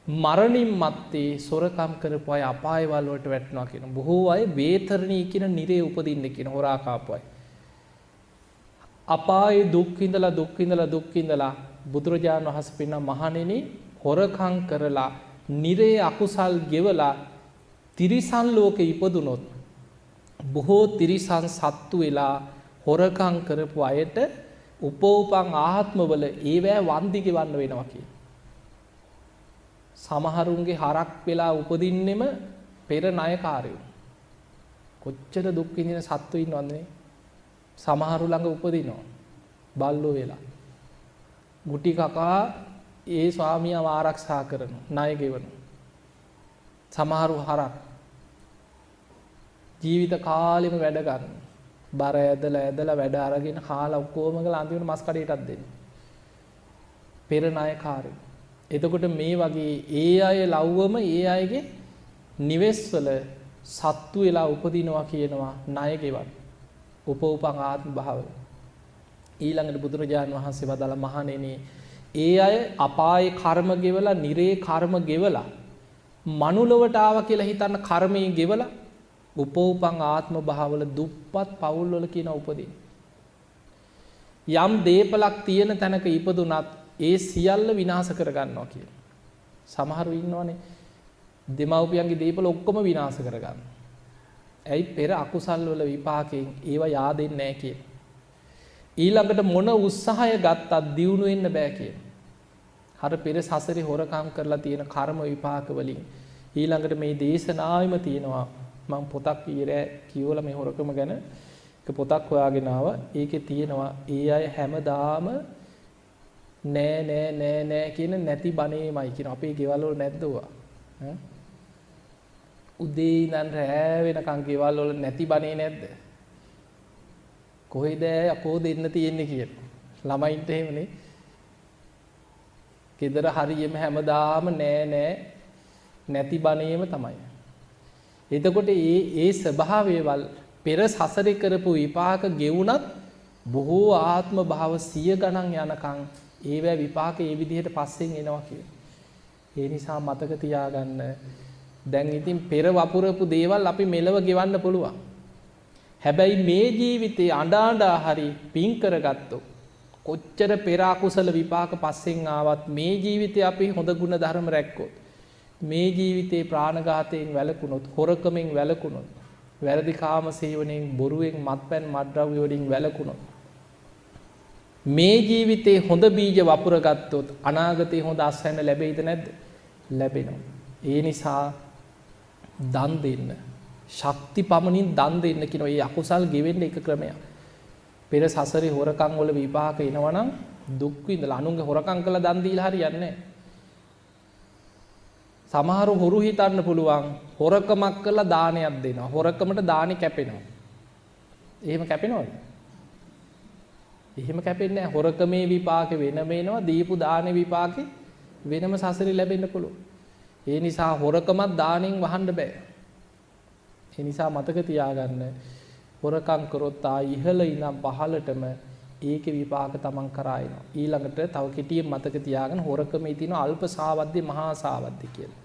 මරණින් මත්තේ සොරකම් කරපු අය අපායවල වලට වැටෙනවා කියන. බොහෝ අය වේතරණී කියන නිරේ උපදින්න කියන හොරා කාපු අය. අපායේ දුක් විඳලා බුදුරජාණන් වහන්සේ පින්න මහණෙනි හොරකම් කරලා නිරේ අකුසල් ගෙවලා තිරිසන් ලෝකෙ ඉපදුනොත් බොහෝ තිරිසන් සත්තු වෙලා හොරකම් කරපු අයට උපෝපං ආත්මවල ඒවැ වන්දි ගෙවන්න වෙනවා කියන. සමහරුන්ගේ හරක් වෙලා උපදින්නෙම පෙර ණයකාරයෝ. කොච්චර දුක් විඳින සත්තු ඉන්නවද? සමහරු ළඟ උපදිනවා බල්ලෝ වෙලා. ගුටි කකා ඒ ස්වාමියාව ආරක්ෂා කරනවා ණය ගෙවනවා. සමහරු හරක් ජීවිත කාලෙම වැඩ ගන්න. බර ඇදලා වැඩ අරගෙන කාලා ඔක්කොම ගලා අන්තිමට මස් කඩේටත් දෙන්න. පෙර ණයකාරයෝ. එතකොට මේ වගේ ඒ අය ලව්වම ඒ අයගේ නිවෙස්වල සත්තු වෙලා උපදිනවා කියනවා ණය ගෙවන්න. උපෝපං ආත්ම භාවය. ඊළඟට බුදුරජාණන් වහන්සේ වදාළ මහණෙනි ඒ අය අපායේ කර්ම ගෙවලා නිරේ කර්ම ගෙවලා මනුලවට ආවා කියලා හිතන්න කර්මයේ ගෙවලා උපෝපං ආත්ම භාවවල දුප්පත් පවුල් වල කියන උපදින. යම් දීපලක් තියෙන තැනක ඉපදුනත් ඒ සියල්ල විනාශ කර ගන්නවා කියලා. සමහරු ඉන්නවනේ දෙමව්පියන්ගේ දීපල ඔක්කොම විනාශ කර ගන්නවා. ඇයි පෙර අකුසල් වල විපාකයෙන් ඒවා yaadෙන්නේ නැහැ කියලා. ඊළඟට මොන උත්සාහය ගත්තත් දියුණු වෙන්න බෑ කියලා. හර පෙර සසරේ හොරකම් කරලා තියෙන කර්ම විපාක වලින් ඊළඟට මේ දේශනාවෙම තියෙනවා මම පොතක් ඊරෑ කියවලා මේ හොරකම ගැන පොතක් හොයාගෙන ආවා. ඒකේ තියෙනවා ඒ අය හැමදාම නෑ කියන නැති බණේමයි කියන. අපේ ගෙවල් වල නැද්ද ඔවා? උදේ ඉඳන් රෑ වෙනකන් ගෙවල් වල නැති බණේ නැද්ද? කොහෙද අපෝ දෙන්න තියෙන්නේ කියන. ළමයින්ට එහෙමනේ. ගෙදර හරියම හැමදාම නෑ නැති බණේම තමයි. එතකොට ඒ ස්වභාවයවල් පෙර සසරේ කරපු විපාක ගෙවුනත් බොහෝ ආත්ම භාව 100 ගණන් යනකම් ඒවැ විපාක ඒ විදිහට පස්සෙන් එනවා කියන. ඒ නිසා මතක තියාගන්න. දැන් ඉතින් පෙර වපුරපු දේවල් අපි මෙලව ගෙවන්න පුළුවන්. හැබැයි මේ ජීවිතේ අඬා හරි පින් කරගත්තොත් කොච්චර පෙර අකුසල විපාක පස්සෙන් ආවත් මේ ජීවිතේ අපි හොඳ ගුණ ධර්ම රැක්කොත් මේ ජීවිතේ ප්‍රාණඝාතයෙන් වැළකුණොත් හොරකමෙන් වැළකුණොත් වැරදි කාම සේවනයෙන් බොරුවෙන් මත්පැන් මත්ද්‍රව්‍ය වලින් වැළකුණොත් මේ ජීවිතේ හොඳ බීජ වපුර ගත්තොත් අනාගතේ හොඳ අස්වැන්න ලැබෙයිද නැද්ද? ලැබෙනවා. ඒ නිසා දන් දෙන්න. ශක්ති පමණින් දන් දෙන්න කියන මේ අකුසල් ගෙවෙන්න එක ක්‍රමයක්. පෙර සසරේ හොරකම් වල විපාක එනවනම් දුක් විඳලා අනුන්ගේ හොරකම් කළා දන් දීලා හරියන්නේ නැහැ. සමහර හොරු හිතන්න පුළුවන් හොරකමක් කළා දානයක් දෙනවා. හොරකමට දානි කැපෙනවා. එහෙම කැපෙනවද? එහෙම කැපෙන්නේ නැහැ. හොරකමේ විපාක වෙනම එනවා. දීපු දානේ විපාකේ වෙනම සසරේ ලැබෙන්න පුළුවන්. ඒ නිසා හොරකමත් දානෙන් වහන්න බෑ. ඒ නිසා මතක තියාගන්න හොරකම් කරොත් ඉහළ ඉඳන් පහළටම ඒකේ විපාක තමන් කරා එනවා. ඊළඟට තව කෙටියෙන් මතක තියාගන්න හොරකමේ තියෙන අල්ප සාවද්‍ය මහා සාවද්‍ය කියලා.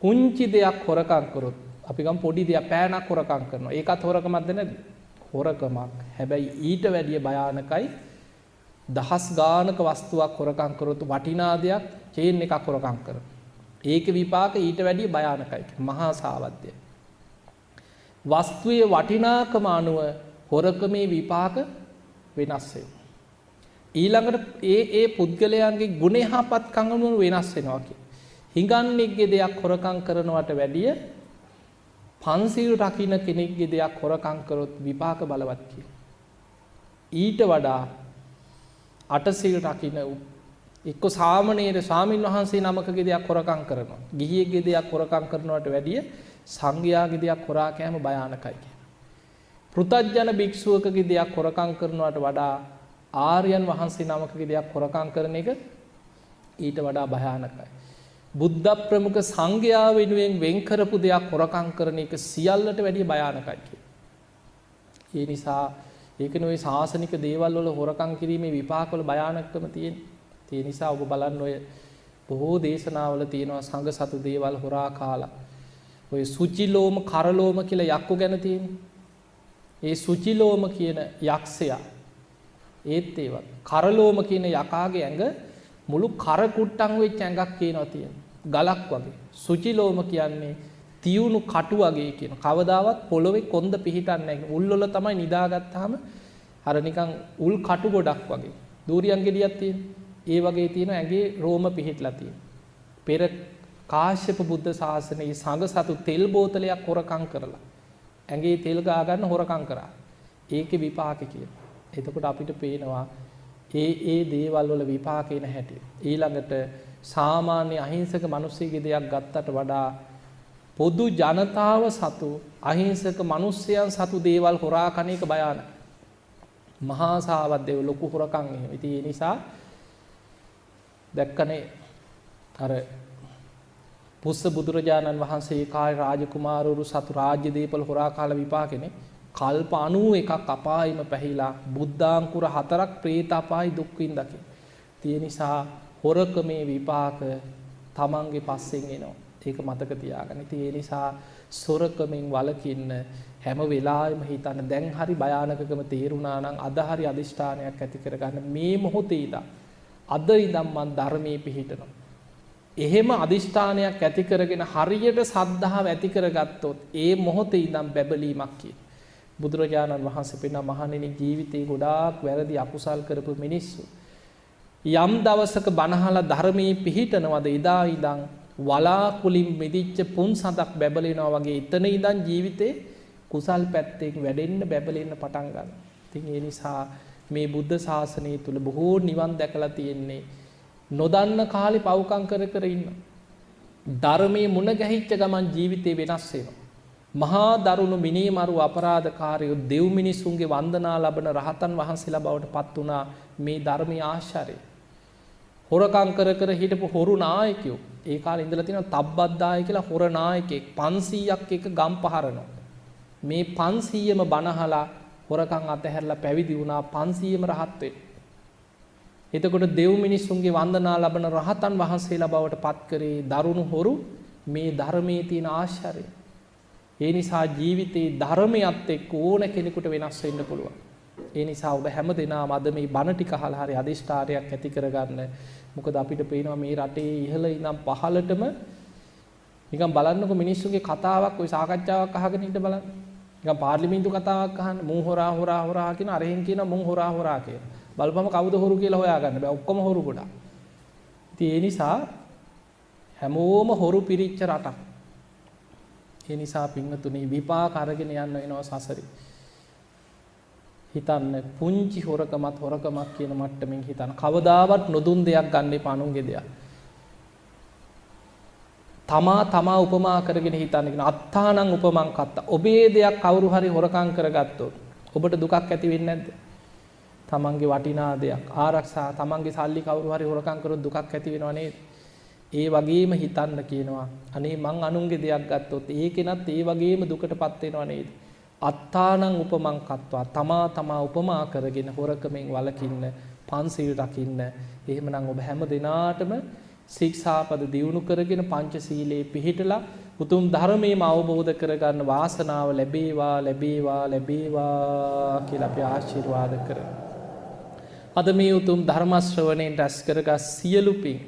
පුංචි දෙයක් හොරකම් කරොත් අපි ගම් පොඩි දෙයක් පෑනක් හොරකම් කරනවා. ඒකත් හොරකමක්ද නැද්ද? හොරකමක්. හැබැයි ඊට වැඩිය භයානකයි දහස් ගානක වස්තුවක් හොරකම් කරොත් වටිනා දෙයක් චේන් එකක් හොරකම් කරනවා. ඒකේ විපාක ඊට වැඩිය භයානකයි. මහා සාවද්‍යයි. වස්තුවේ වටිනාකම අනුව හොරකමේ විපාක වෙනස් වෙනවා. ඊළඟට ඒ පුද්ගලයන්ගේ ගුණ යහපත්කම් අනුව වෙනස් වෙනවා කියන්නේ. හිඟන්නෙක්ගේ දෙයක් හොරකම් කරනවට වැඩිය පන්සිල් රකින්න කෙනෙක්ගේ දෙයක් හොරකම් කරොත් විපාක බලවත් කියන. ඊට වඩා අටසිල් රකින්න එක්ක සාමණේර ස්වාමින් වහන්සේ නමකගේ දෙයක් හොරකම් කරනවා. ගිහියෙක්ගේ දෙයක් හොරකම් කරනවට වැඩිය සංඝයාගේ දෙයක් හොරා කෑම භයානකයි කියන. පෘථග්ජන භික්ෂුවකගේ දෙයක් හොරකම් කරනවට වඩා ආර්යයන් වහන්සේ නමකගේ දෙයක් හොරකම් කරන එක ඊට වඩා භයානකයි. බුද්ධ ප්‍රමුඛ සංඝයා වෙනුවෙන් වෙන් කරපු දෙයක් හොරකම් කරන එක සියල්ලට වැඩිය භයානකයි කියන. ඒ නිසා ඒකනේ ওই සාසනික දේවල් වල හොරකම් කිරීමේ විපාක වල භයානකකම තියෙන්නේ. ඒ නිසා ඔබ බලන්න ඔය බොහෝ දේශනාවල තියෙනවා සංඝ සතු දේවල් හොරා කාලා. ඔය සුචිලෝම කරලෝම කියලා යක්කු ගැන තියෙන්නේ. ඒ සුචිලෝම කියන යක්ෂයා ඒත් ඒවත් කරලෝම කියන යකාගේ ඇඟ මුළු කර කුට්ටම් වෙච්ච ඇඟක් කියනවා තියෙන. ගලක් වගේ. සුචිලෝම කියන්නේ තියුණු කටු වගේ කියන. කවදාවත් පොළොවේ කොන්ද පිහිටන්නේ නැහැ. උල් වල තමයි නිදාගත්තාම අර නිකන් උල් කටු ගොඩක් වගේ. දූරියන් ගෙඩියක් තියෙන. ඒ වගේ තියෙන ඇඟේ රෝම පිහිටලා තියෙන. පෙර කාශ්‍යප බුද්ධ ශාසනයේ සංඝ සතු තෙල් බෝතලයක් හොරකම් කරලා ඇඟේ තෙල් ගා ගන්න හොරකම් කරා. ඒකේ විපාකේ කියන. එතකොට අපිට පේනවා ඒ දේවල් වල විපාකේ නැහැටි. ඊළඟට සාමාන්‍ය අහිංසක මිනිස්සෙගේ දෙයක් ගත්තට වඩා පොදු ජනතාව සතු අහිංසක මිනිස්යන් සතු දේවල් හොරා කන එක භයානකයි. මහා සාවද්දේ ලොකු හොරකම් එහෙම. ඉතින් ඒ නිසා දැක්කනේ අර පුස්ස බුදුරජාණන් වහන්සේ කාලේ රාජකුමාරවරු සතු රාජ්‍ය දීපල හොරා කාලා විපාකෙනේ. කල්ප 91ක් අපායෙම පැහිලා බුද්ධාංකුර 4ක් പ്രേත අපායි දුක් විඳා කියන. ඒ නිසා හොරකමේ විපාක තමන්ගේ පස්සෙන් එනවා. ඒක මතක තියාගන්න. ඉතින් ඒ නිසා සොරකමෙන් වළකින්න හැම වෙලාවෙම හිතන්න දැන් හරි භයානකකම තේරුණා නම් අද හරි අදිෂ්ඨානයක් ඇති කරගන්න මේ මොහොතේ ඉඳන් අද ඉඳන් මම ධර්මයේ පිහිටනවා. එහෙම අදිෂ්ඨානයක් ඇති කරගෙන හරියට සද්ධාව ඇති කරගත්තොත් ඒ මොහොතේ ඉඳන් බැබලීමක් කියන. බුදුරජාණන් වහන්සේ පෙන්න මහණෙනි ජීවිතේ ගොඩාක් වැරදි අකුසල් කරපු මිනිස්සු යම් දවසක බණහලා ධර්මයේ පිහිටනවද එදා ඉඳන් වලාකුලින් මිදිච්ච පුන් සඳක් බැබලෙනවා වගේ එතන ඉඳන් ජීවිතේ කුසල් පැත්තෙන් වැඩෙන්න බැබලෙන්න පටන් ගන්නවා. ඉතින් ඒ නිසා මේ බුද්ධ ශාසනය තුල බොහෝ නිවන් දැකලා තියෙන්නේ නොදන්න කාලේ පව්කම් කර කර ඉන්න. ධර්මයේ මුණ ගැහිච්ච ගමන් ජීවිතේ වෙනස් වෙනවා. මහා දරුණු මිනීමරු අපරාධකාරයෝ දෙව් මිනිසුන්ගේ වන්දනා ලබන රහතන් වහන්සේලා බවට පත් වුණා මේ ධර්මයේ ආශ්චර්යය. හොරකම් කර කර හිටපු හොරු නායකයෝ ඒ කාලේ ඉඳලා තියෙනවා තබ්බද්දාය කියලා හොර නායකයෙක් 500ක් එක ගම් පහරනවා. මේ 500ම බණහලා හොරකම් අතහැරලා පැවිදි වුණා 500ම රහත් වෙන්න. එතකොට දෙව් මිනිසුන්ගේ වන්දනා ලබන රහතන් වහන්සේලා බවට පත් කරේ දරුණු හොරු මේ ධර්මයේ තියෙන ආශ්චර්යය. ඒ නිසා ජීවිතේ ධර්මයත් එක්ක ඕන කෙනෙකුට වෙනස් වෙන්න පුළුවන්. ඒ නිසා ඔබ හැමදෙනාම අද මේ බණ ටික අහලා හරි අදිෂ්ඨානයක් ඇති කරගන්න. මොකද අපිට පේනවා මේ රටේ ඉහළ ඉඳන් පහළටම නිකන් බලන්නකො මිනිස්සුන්ගේ කතාවක් ওই සාකච්ඡාවක් අහගෙන ඉන්න බලන්න. නිකන් පාර්ලිමේන්තු කතාවක් අහන්න මුන් හොරා කියන අරහෙන් කියන මුන් හොරා කියලා. බලපම කවුද හොරු කියලා හොයාගන්න බෑ. ඔක්කොම හොරු ගොඩක්. ඉතින් ඒ නිසා හැමෝම හොරු පිරිච්ච රටක්. ඒ නිසා පින්වතුනි විපාක අරගෙන යන්න වෙනවා සසරේ. හිතන්න පුංචි හොරකමක් කියන මට්ටමින් හිතන්න. කවදාවත් නොදුන් දෙයක් ගන්න එපා අනුන්ගේ දෙයක්. තමා උපමා කරගෙන හිතන්න කියන අත්තානං උපමං කත්ත. ඔබේ දෙයක් කවුරු හරි හොරකම් කරගත්තොත් ඔබට දුකක් ඇති වෙන්නේ නැද්ද? තමන්ගේ වටිනා දෙයක් ආරක්ෂා තමන්ගේ සල්ලි කවුරු හරි හොරකම් කරොත් දුකක් ඇති වෙනව නේද? ඒ වගේම හිතන්න කියනවා අනේ මං අනුන්ගේ දෙයක් ගත්තොත් ඒකෙනත් ඒ වගේම දුකටපත් වෙනව නේද? අත්තානං උපමං කත්වා තමා උපමා කරගෙන හොරකමෙන් වළකින්න පන්සිල් රකින්න. එහෙමනම් ඔබ හැම දිනාටම ශික්ෂාපද දියුණු කරගෙන පංචශීලයේ පිහිටලා උතුම් ධර්මයේම අවබෝධ කරගන්න වාසනාව ලැබේවා කියලා අපි ආශිර්වාද කරමු. අද මේ උතුම් ධර්ම ශ්‍රවණයෙන් රැස් කරගත් සියලු පින්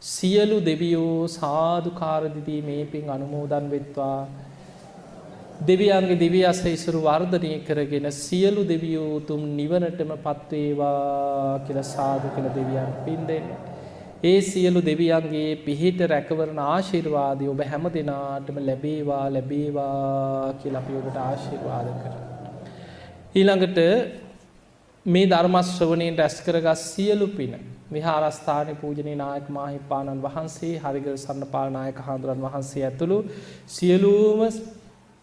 සියලු දෙවියෝ සාදුකාර දිදී මේ පින් අනුමෝදන් වෙත්වා. දෙවියන්ගේ දිව්‍ය ආශිර්වාද වර්ධනය කරගෙන සියලු දෙවියෝ උතුම් නිවනටම පත් වේවා කියලා සාදු කියලා දෙවියන් පින් දෙන්න. ඒ සියලු දෙවියන්ගේ පිහිට රැකවරණ ආශිර්වාදය ඔබ හැම දිනාටම ලැබේවා කියලා අපි ඔබට ආශිර්වාද කරමු. ඊළඟට මේ ධර්ම ශ්‍රවණයෙන් රැස් කරගත් සියලු පින විහාරස්ථානයේ පූජනීය නායක මාහිමිපාණන් වහන්සේ හරිගල සන්නපාල නායක හාමුදුරන් වහන්සේ ඇතුළු සියලුම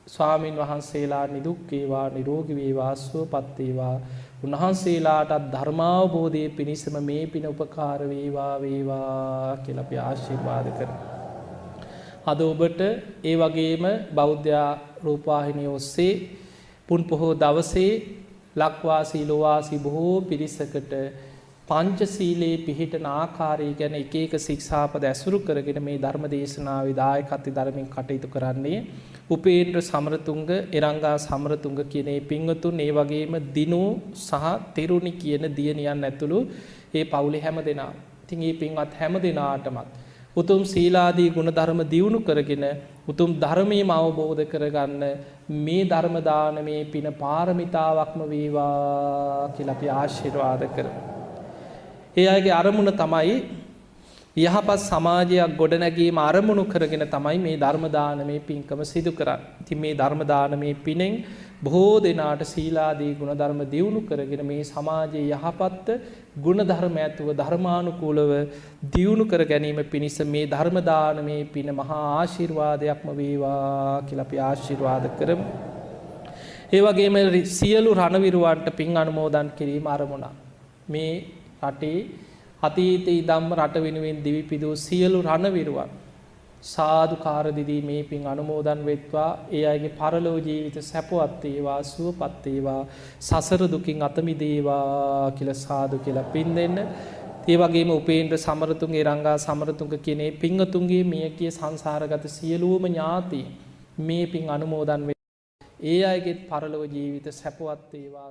ස්වාමින් වහන්සේලා නිදුක් වේවා නිරෝගී වේවා සුවපත් වේවා. උන්වහන්සේලාටත් ධර්මාවබෝධයේ පිණිසම මේ පින උපකාර වේවා කියලා අපි ආශිර්වාද කරමු. අද ඔබට ඒ වගේම බෞද්ධ රූපවාහිනිය ඔස්සේ පුන් පොහෝ දවසේ ලක්වාසී ලෝවාසී බොහෝ පිරිසකට පංචශීලයේ පිහිටන ආකාරය ගැන එක එක ශික්ෂාපද ඇසුරු කරගෙන මේ ධර්ම දේශනාවේ දායකත්වයෙන් ධර්මයෙන් කටයුතු කරන්නේ උපේන්ද්‍ර සමරතුංග එරංගා සමරතුංග කියන මේ පින්වතුන් ඒ වගේම දිනු සහ තෙරුණි කියන දියණියන් ඇතුළු මේ පවුලේ හැම දෙනා. ඉතින් මේ පින්වත් හැම දෙනාටම උතුම් සීලාදී ගුණධර්ම දියුණු කරගෙන උතුම් ධර්මයේම අවබෝධ කරගන්න මේ ධර්ම දානමේ පින පාරමිතාවක්ම වේවා කියලා අපි ආශිර්වාද කරමු. ඒ අයගේ අරමුණ තමයි යහපත් සමාජයක් ගොඩනැගීම අරමුණු කරගෙන තමයි මේ ධර්ම දානමේ පින්කම සිදු කරන්නේ. ඉතින් මේ ධර්ම දානමේ පිනෙන් බොහෝ දෙනාට සීලාදී ගුණධර්ම දියුණු කරගෙන මේ සමාජයේ යහපත් ගුණධර්ම ඇතුව ධර්මානුකූලව දියුණු කර ගැනීම පිණිස මේ ධර්ම දානමේ පින මහා ආශිර්වාදයක්ම වේවා කියලා අපි ආශිර්වාද කරමු. ඒ වගේම සියලු රණවිරුවන්ට පින් අනුමෝදන් කිරීම අරමුණ. මේ රටේ අතීතයේ ඉඳන්ම රට වෙනුවෙන් දිවිපිදූ සියලු රණවිරුවන් සාදුකාර දිදී මේ පින් අනුමෝදන් වෙත්වා. ඒ අයගේ පරලෝ ජීවිත සැපවත් වේවා සුවපත් වේවා සසර දුකින් අත මිදේවා කියලා සාදු කියලා පින් දෙන්න. ඒ වගේම උපේන්ද්‍ර සමරතුංග එරංගා සමරතුංග කියන මේ පින්වතුන්ගේ මියගිය සංසාරගත සියලුම ඥාති මේ පින් අනුමෝදන් වෙත්වා. ඒ අයගේ පරලෝ ජීවිත සැපවත් වේවා